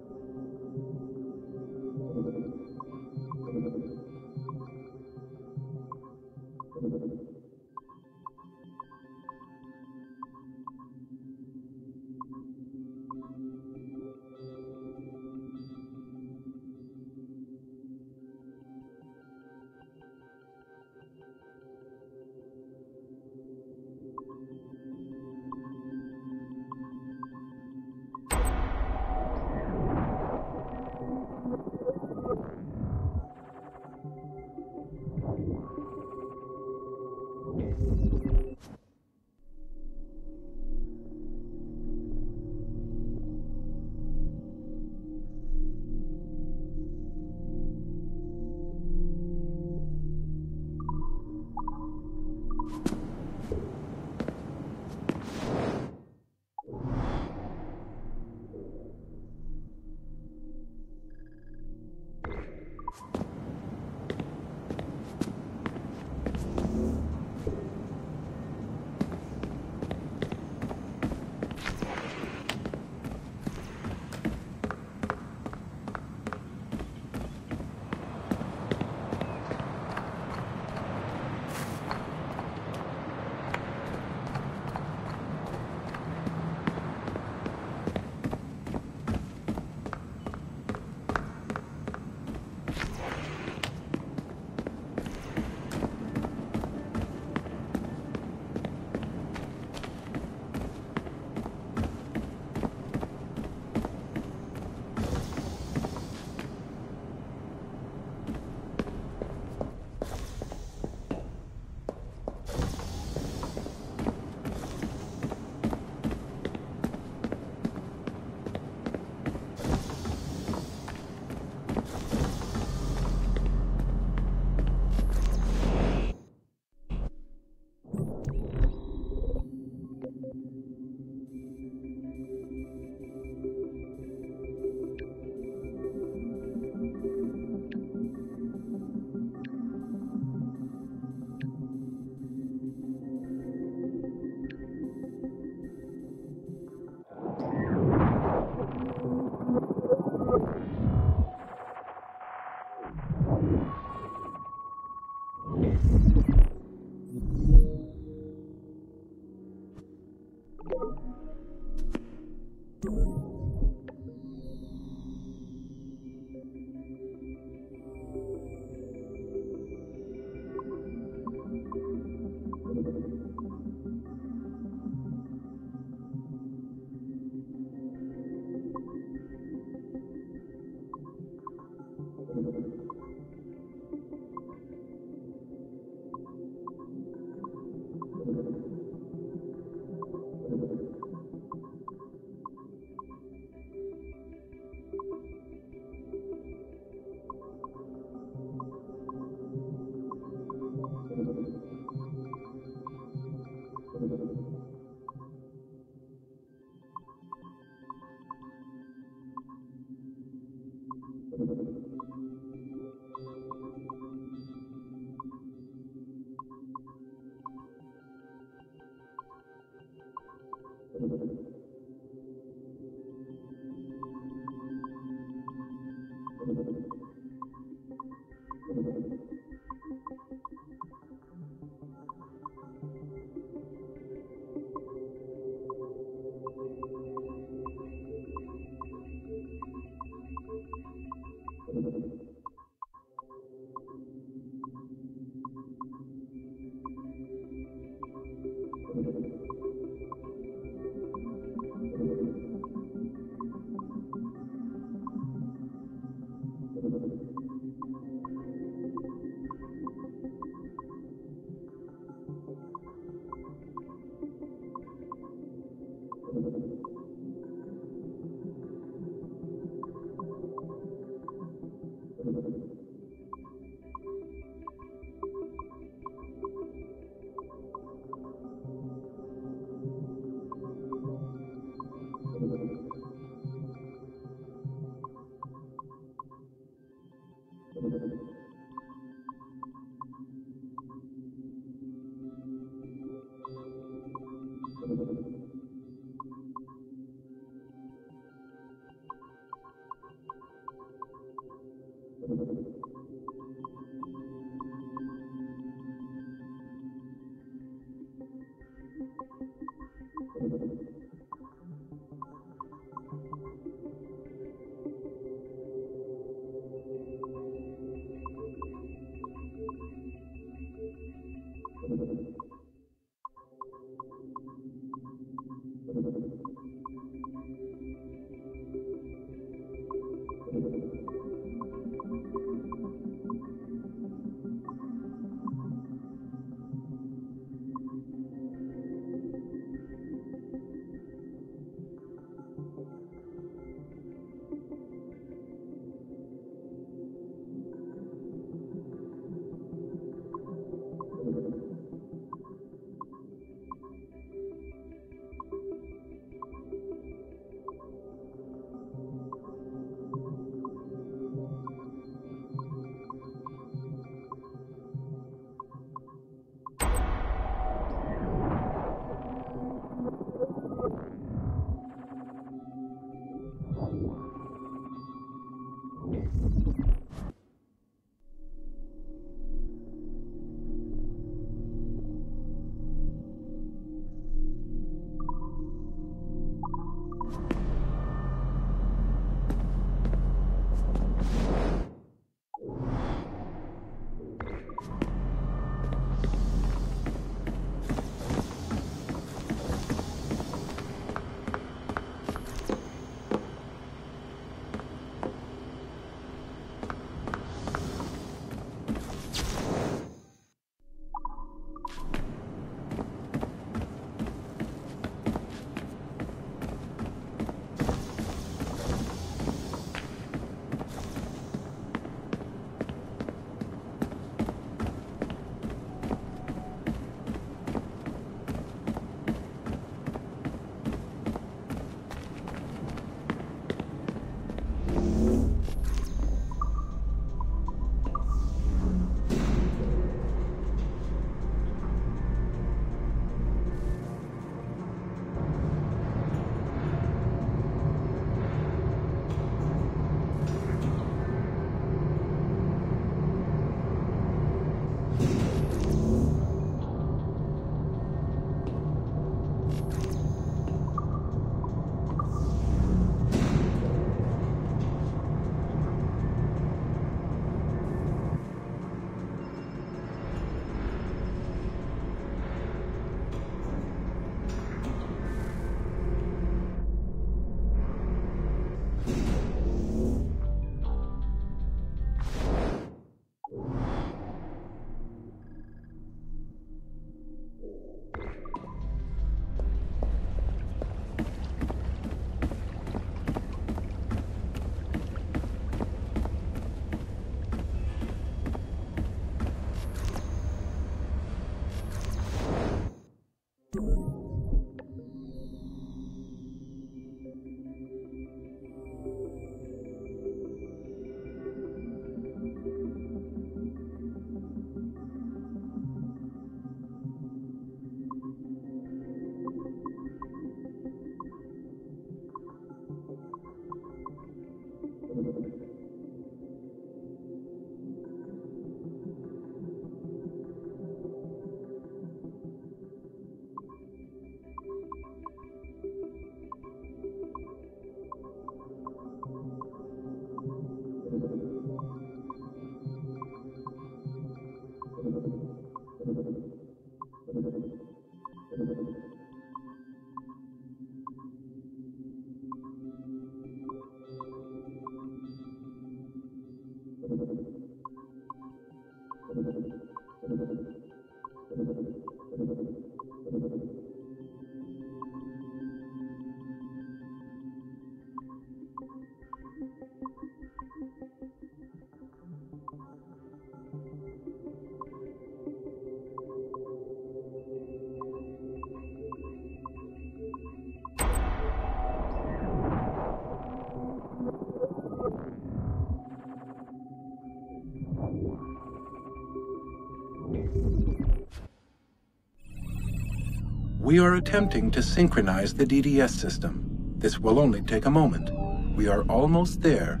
We are attempting to synchronize the DDS system. This will only take a moment. We are almost there.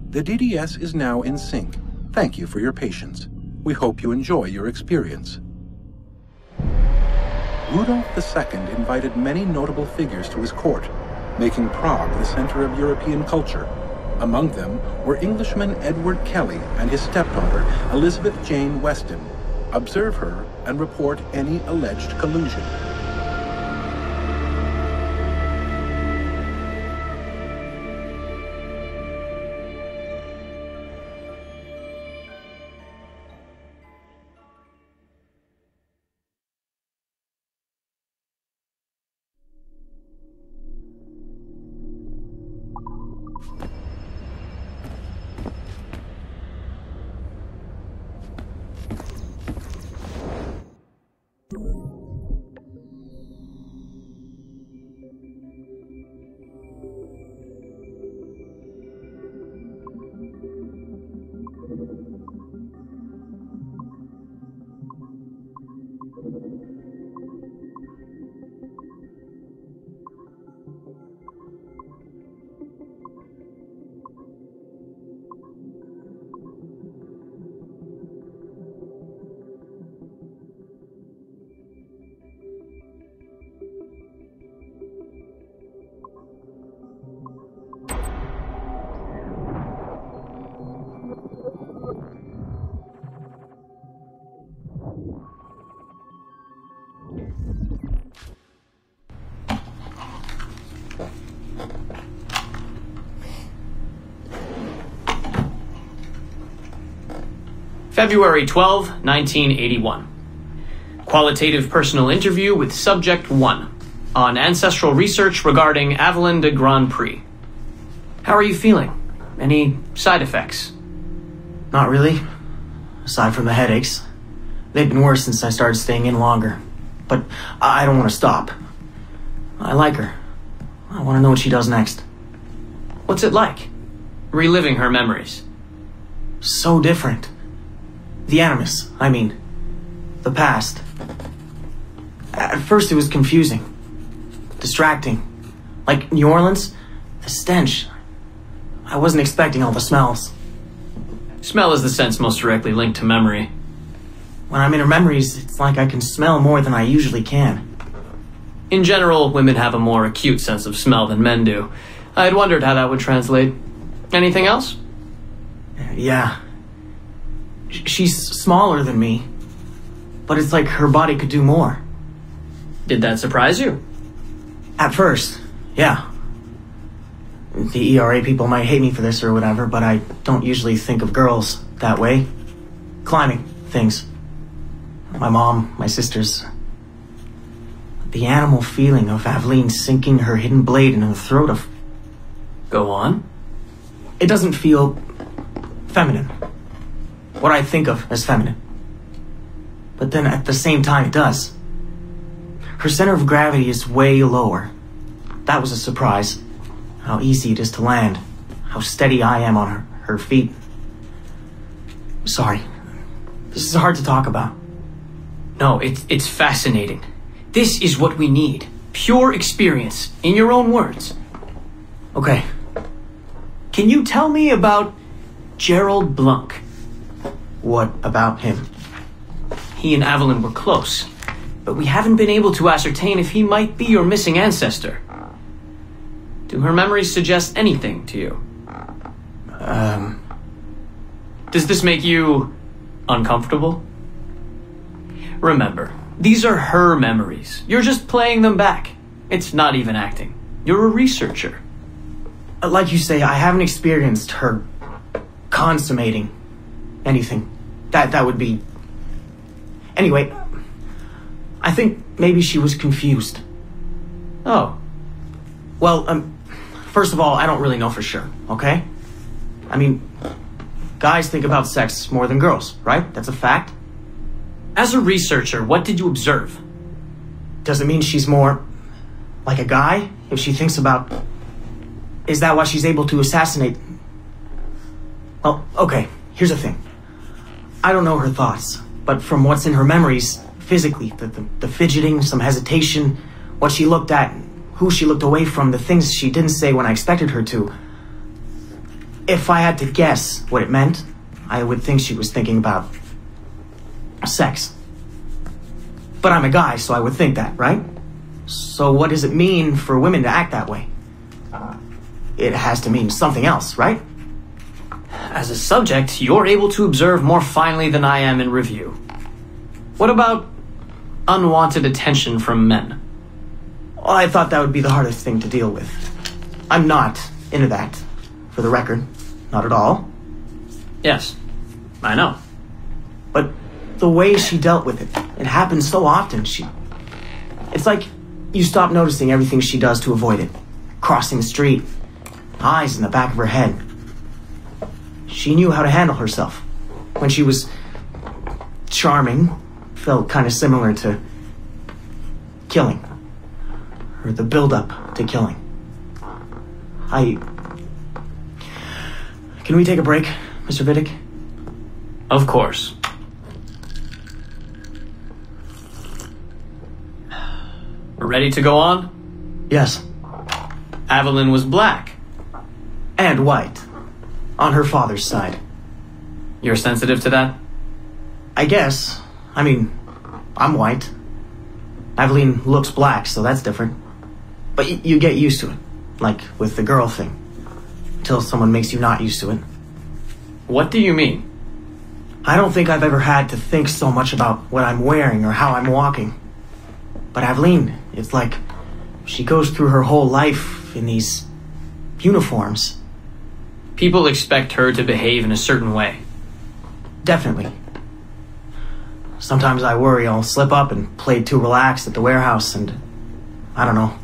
The DDS is now in sync. Thank you for your patience. We hope you enjoy your experience. Rudolf II invited many notable figures to his court, making Prague the center of European culture. Among them were Englishman Edward Kelly and his stepdaughter, Elizabeth Jane Weston. Observe her and report any alleged collusion. February 12, 1981. Qualitative personal interview with Subject 1 on ancestral research regarding Avalon de Grand Prix. How are you feeling? Any side effects? Not really. Aside from the headaches. They've been worse since I started staying in longer. But I don't want to stop. I like her. I want to know what she does next. What's it like? Reliving her memories. So different. The Animus, I mean. The past. At first it was confusing. Distracting. Like New Orleans, the stench. I wasn't expecting all the smells. Smell is the sense most directly linked to memory. When I'm in her memories, it's like I can smell more than I usually can. In general, women have a more acute sense of smell than men do. I had wondered how that would translate. Anything else? Yeah. She's smaller than me, but it's like her body could do more. Did that surprise you? At first, yeah. The ERA people might hate me for this or whatever, but I don't usually think of girls that way. Climbing things. My mom, my sisters. The animal feeling of Aveline sinking her hidden blade into the throat of... Go on. It doesn't feel feminine. What I think of as feminine. But then at the same time it does. Her center of gravity is way lower. That was a surprise. How easy it is to land. How steady I am on her feet. Sorry. This is hard to talk about. No, it's fascinating. This is what we need. Pure experience, in your own words. Okay. Can you tell me about Gerald Blanc? What about him? He and Avalon were close, but we haven't been able to ascertain if he might be your missing ancestor. Do her memories suggest anything to you? Does this make you uncomfortable? Remember, these are her memories. You're just playing them back. It's not even acting. You're a researcher. Like you say, I haven't experienced her consummating anything. That would be Anyway, I think maybe she was confused. Oh. Well, first of all, I don't really know for sure, okay? I mean, guys think about sex more than girls, right? That's a fact. As a researcher, what did you observe? Does it mean she's more like a guy if she thinks about... Is that why she's able to assassinate? Well, okay, here's the thing. I don't know her thoughts, but from what's in her memories, physically, the fidgeting, some hesitation, what she looked at, who she looked away from, the things she didn't say when I expected her to. If I had to guess what it meant, I would think she was thinking about sex. But I'm a guy, so I would think that, right? So what does it mean for women to act that way? It has to mean something else, right? As a subject, you're able to observe more finely than I am in review. What about unwanted attention from men? Well, I thought that would be the hardest thing to deal with. I'm not into that, for the record. Not at all. Yes, I know. But the way she dealt with it, it happens so often. It's like you stop noticing everything she does to avoid it. Crossing the street, eyes in the back of her head. She knew how to handle herself. When she was charming, felt kind of similar to killing. Or the build-up to killing. Can we take a break, Mr. Vidic? Of course. Ready to go on? Yes. Evelyn was black. And white. On her father's side. You're sensitive to that? I guess. I mean, I'm white. Evelyn looks black, so that's different. But you get used to it. Like with the girl thing. Until someone makes you not used to it. What do you mean? I don't think I've ever had to think so much about what I'm wearing or how I'm walking. But Evelyn, it's like she goes through her whole life in these uniforms. People expect her to behave in a certain way. Definitely. Sometimes I worry I'll slip up and play too relaxed at the warehouse and, I don't know,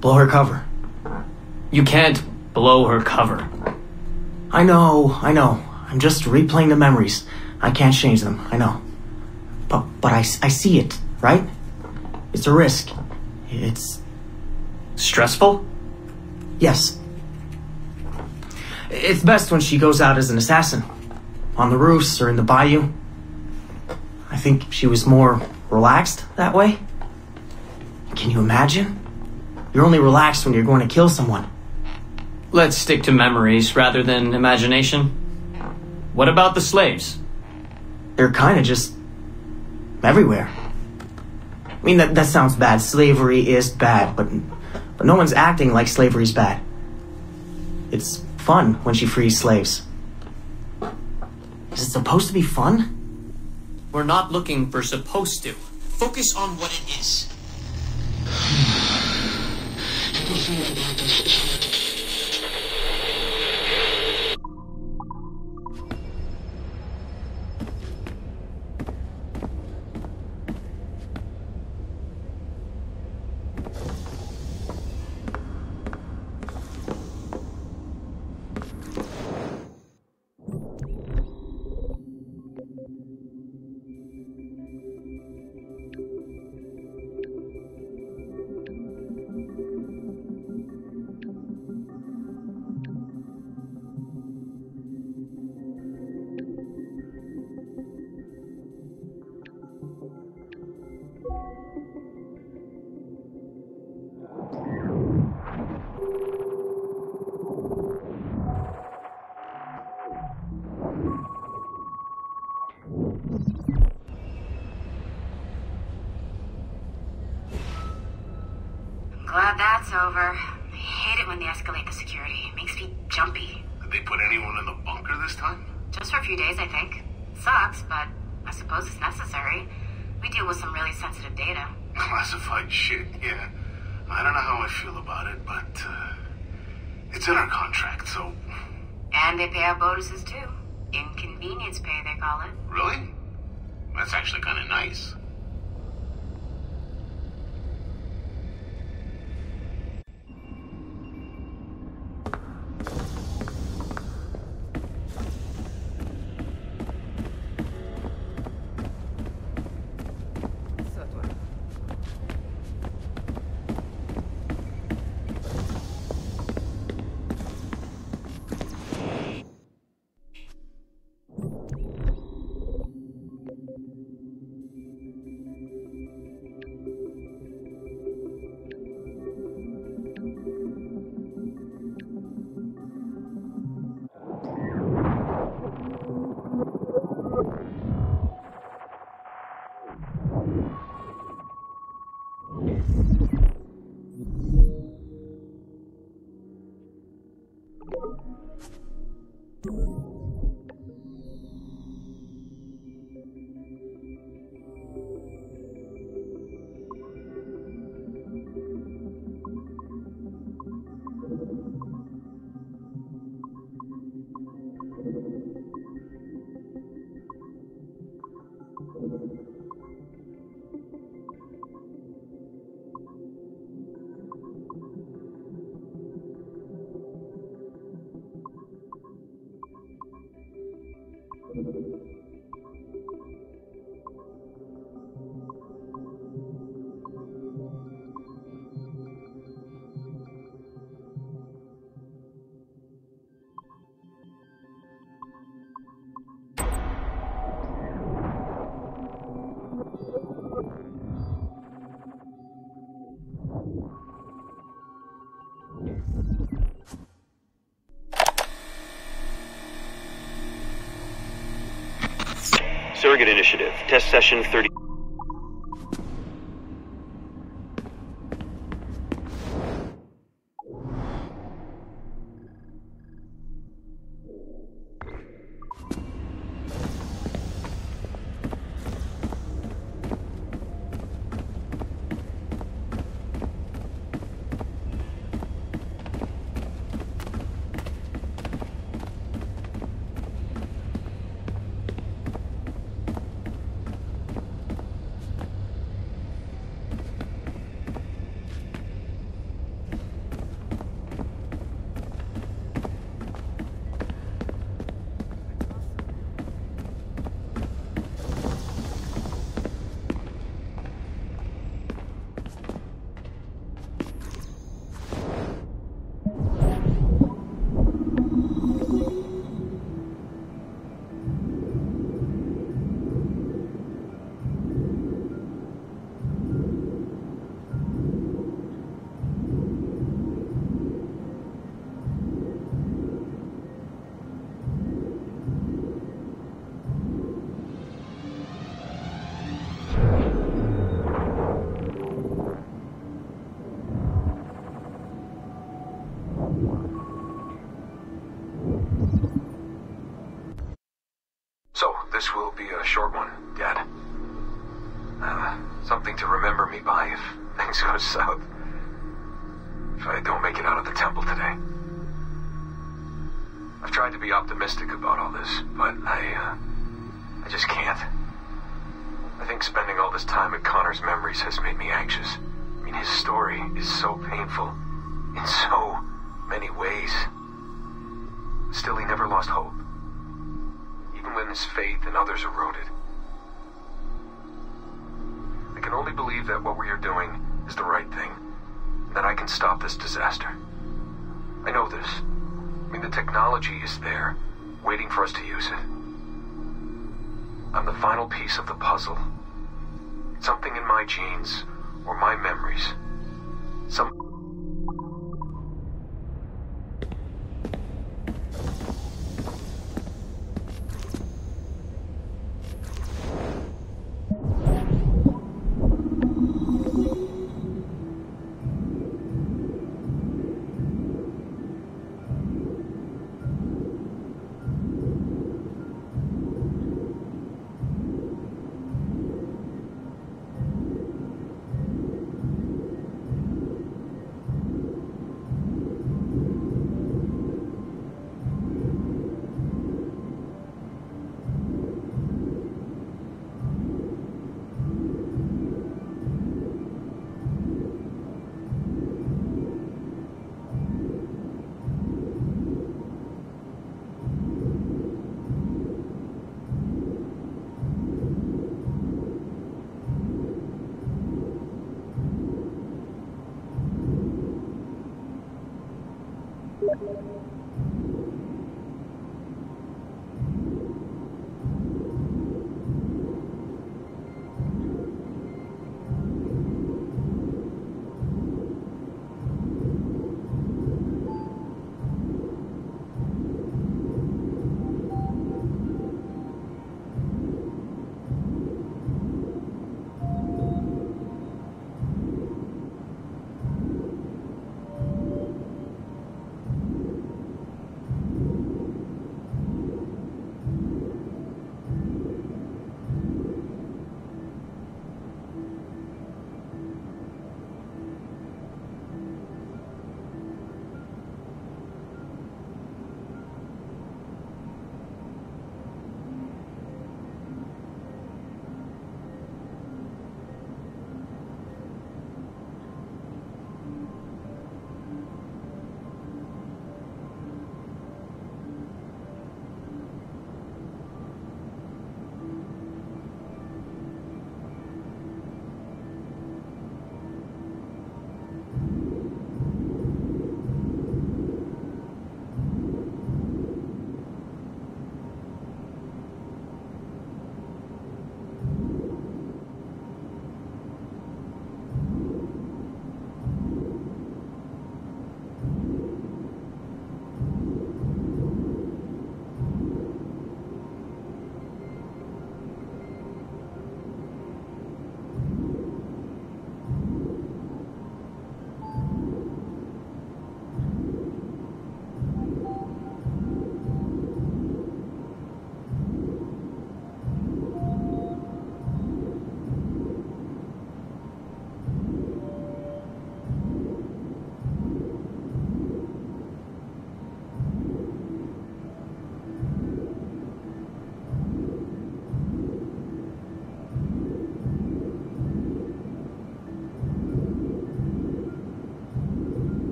blow her cover. You can't blow her cover. I know. I'm just replaying the memories. I can't change them, I know. But I see it, right? It's a risk. It's... stressful? Yes. It's best when she goes out as an assassin. On the roofs or in the bayou. I think she was more relaxed that way. Can you imagine? You're only relaxed when you're going to kill someone. Let's stick to memories rather than imagination. What about the slaves? They're kind of just... everywhere. I mean, that sounds bad. Slavery is bad, but no one's acting like slavery's bad. It's fun when she frees slaves. Is it supposed to be fun? We're not looking for supposed to. Focus on what it is. Glad that's over. I hate it when they escalate the security. It makes me jumpy. Did they put anyone in the bunker this time? Just for a few days, I think. Sucks, but I suppose it's necessary. We deal with some really sensitive data. Classified shit, yeah. I don't know how I feel about it, but it's in our contract, so... And they pay out bonuses, too. Inconvenience pay, they call it. Really? That's actually kind of nice. Surrogate Initiative, Test Session 30. This will be a short one, Dad. Something to remember me by if things go south. If I don't make it out of the temple today. I've tried to be optimistic about all this, but I just can't. I think spending all this time in Connor's memories has made me anxious. I mean, his story is so painful in so many ways. Still, he never lost hope. Even when his faith in others eroded. I can only believe that what we are doing is the right thing, and that I can stop this disaster. I know this. I mean, the technology is there, waiting for us to use it. I'm the final piece of the puzzle. Something in my genes, or my memories.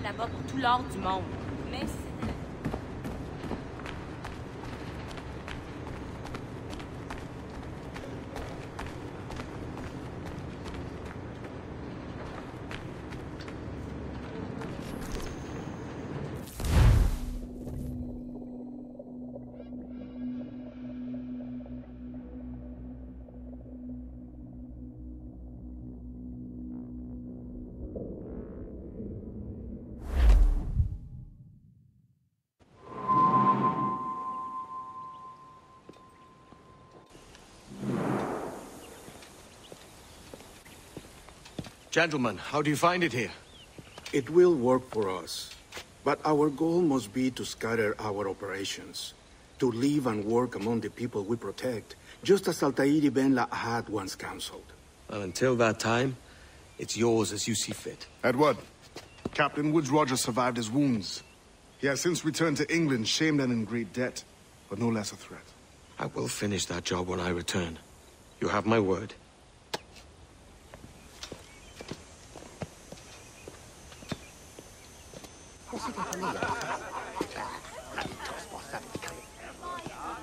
Là-bas pour tout l'or du monde. Mais Gentlemen, how do you find it here? It will work for us. But our goal must be to scatter our operations. To live and work among the people we protect, just as Altair ibn La'ahad once counseled. Well, until that time, it's yours as you see fit. Edward, Captain Woods Rogers survived his wounds. He has since returned to England, shamed and in great debt, but no less a threat. I will finish that job when I return. You have my word.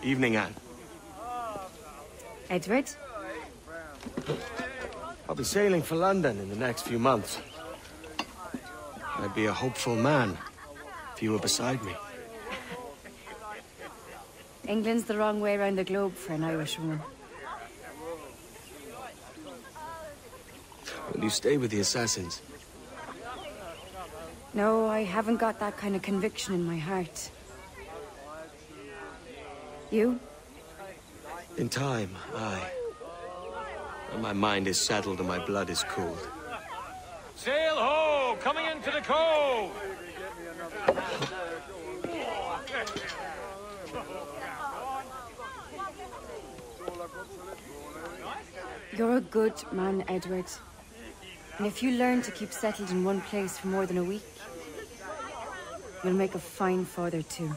Evening, Anne. Edward? I'll be sailing for London in the next few months. I'd be a hopeful man if you were beside me. England's the wrong way around the globe for an Irish woman. Will you stay with the Assassins? No, I haven't got that kind of conviction in my heart. You? In time, aye. When my mind is settled and my blood is cooled. Sail ho! Coming into the cove! You're a good man, Edward. And if you learn to keep settled in one place for more than a week, you'll make a fine father too.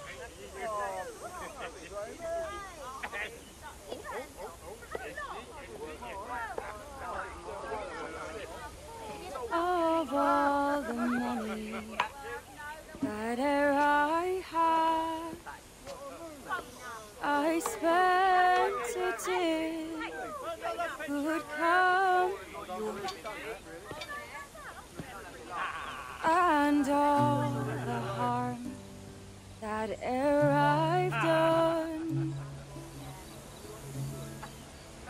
Of all the money that e'er I had, I spent it in good company, and all the harm that e'er I've done,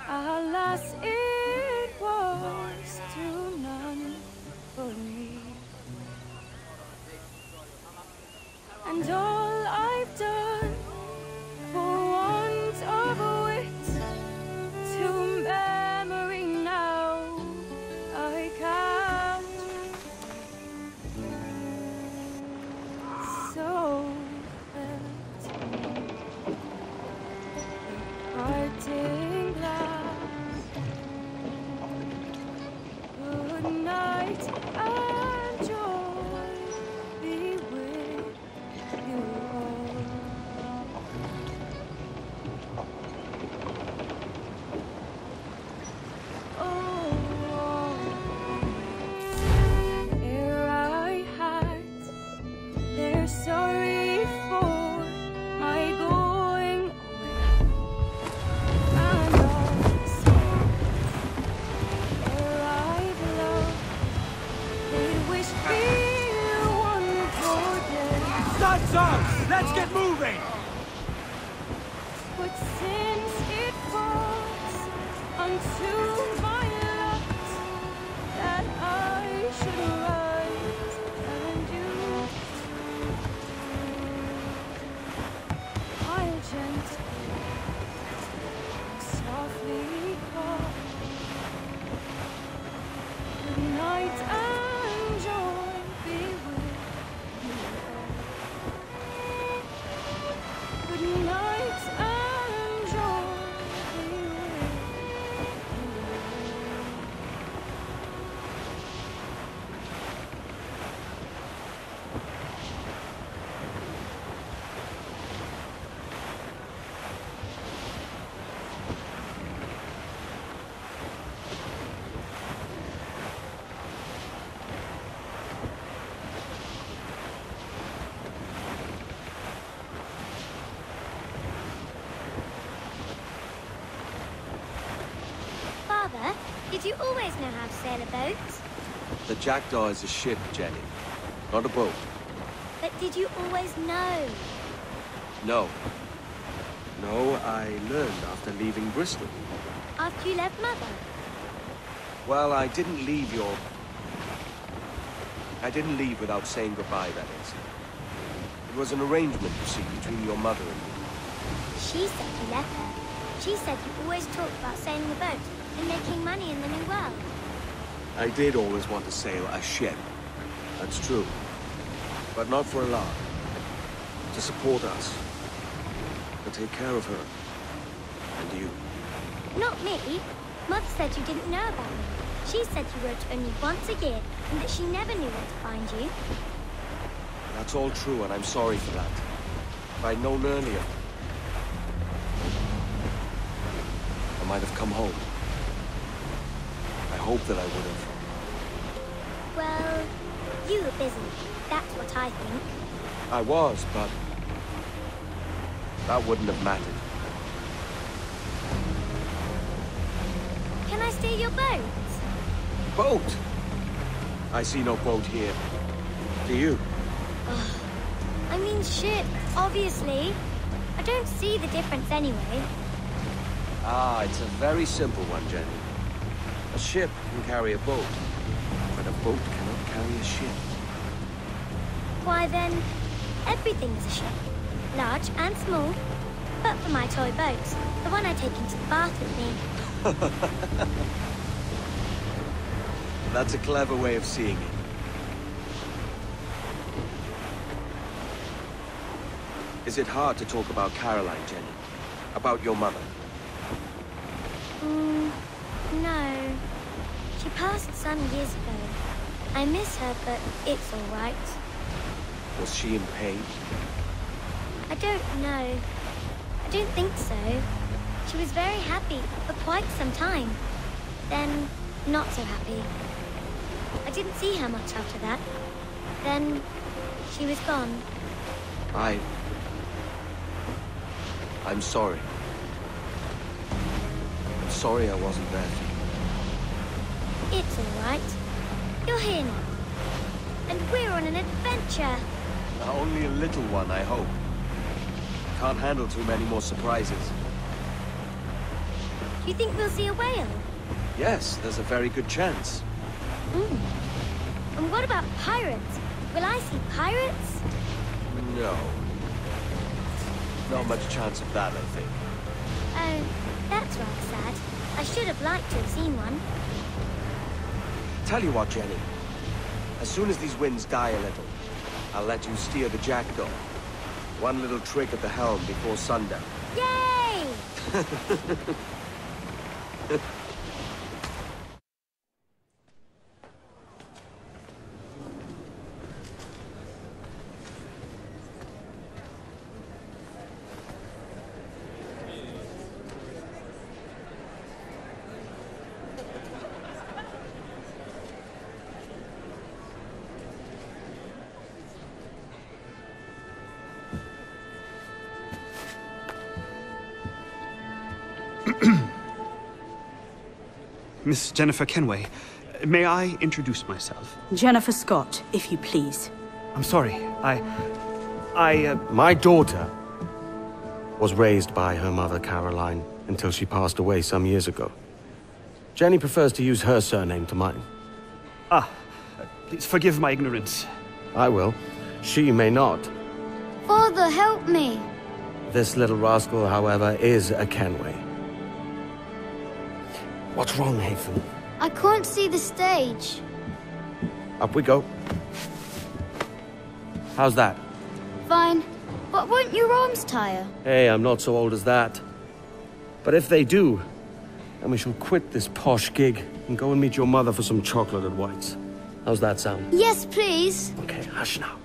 alas, it was to none but me. And all I've done for want of wit, to memory now I can't. So that the parting glass, good night and joy be with you all. Oh, ere I had their sorry done, Suggs! Let's get moving! But since it falls unto my lot that I should rise and you, I'll gently, softly call. Good night and joy be with you all. Good night and joy be with you all. Father, did you always know how to sail a boat? The Jackdaw is a ship, Jenny, not a boat. But did you always know? No. No, I learned after leaving Bristol. After you left Mother? Well, I didn't leave without saying goodbye, that is. It was an arrangement, you see, between your mother and me. She said you left her. She said you always talked about sailing a boat and making money in the New World. I did always want to sail a ship. That's true. But not for a lark. To support us. To take care of her. And you. Not me. Mother said you didn't know about me. She said you wrote only once a year and that she never knew where to find you. That's all true, and I'm sorry for that. If I'd known earlier, I might have come home. I hope that I would have. Well, you were busy. That's what I think. I was, but that wouldn't have mattered. Can I steal your boat? Boat? I see no boat here. Do you? I mean ship, obviously. I don't see the difference anyway. Ah, it's a very simple one, Jenny. A ship can carry a boat, but a boat cannot carry a ship. Why then, everything is a ship. Large and small. But for my toy boat, the one I take into the bath with me. That's a clever way of seeing it. Is it hard to talk about Caroline, Jenny? About your mother? No. She passed some years ago. I miss her, but it's all right. Was she in pain? I don't know. I don't think so. She was very happy for quite some time. Then, not so happy. I didn't see her much after that. Then, she was gone. I'm sorry. I'm sorry I wasn't there for you. It's all right. You're here now. And we're on an adventure. Only a little one, I hope. Can't handle too many more surprises. Do you think we'll see a whale? Yes, there's a very good chance. And what about pirates? Will I see pirates? No. Not much chance of that, I think. Oh, that's rather sad. I should have liked to have seen one. Tell you what, Jenny. As soon as these winds die a little, I'll let you steer the Jackdaw. One little trick at the helm before sundown. Yay! Miss Jennifer Kenway, may I introduce myself? Jennifer Scott, if you please. I'm sorry, My daughter was raised by her mother, Caroline, until she passed away some years ago. Jenny prefers to use her surname to mine. Please forgive my ignorance. I will. She may not. Father, help me. This little rascal, however, is a Kenway. What's wrong, Hafen? I can't see the stage. Up we go. How's that? Fine. But won't your arms tire? Hey, I'm not so old as that. But if they do, then we shall quit this posh gig and go and meet your mother for some chocolate at White's. How's that sound? Yes, please. Okay, hush now.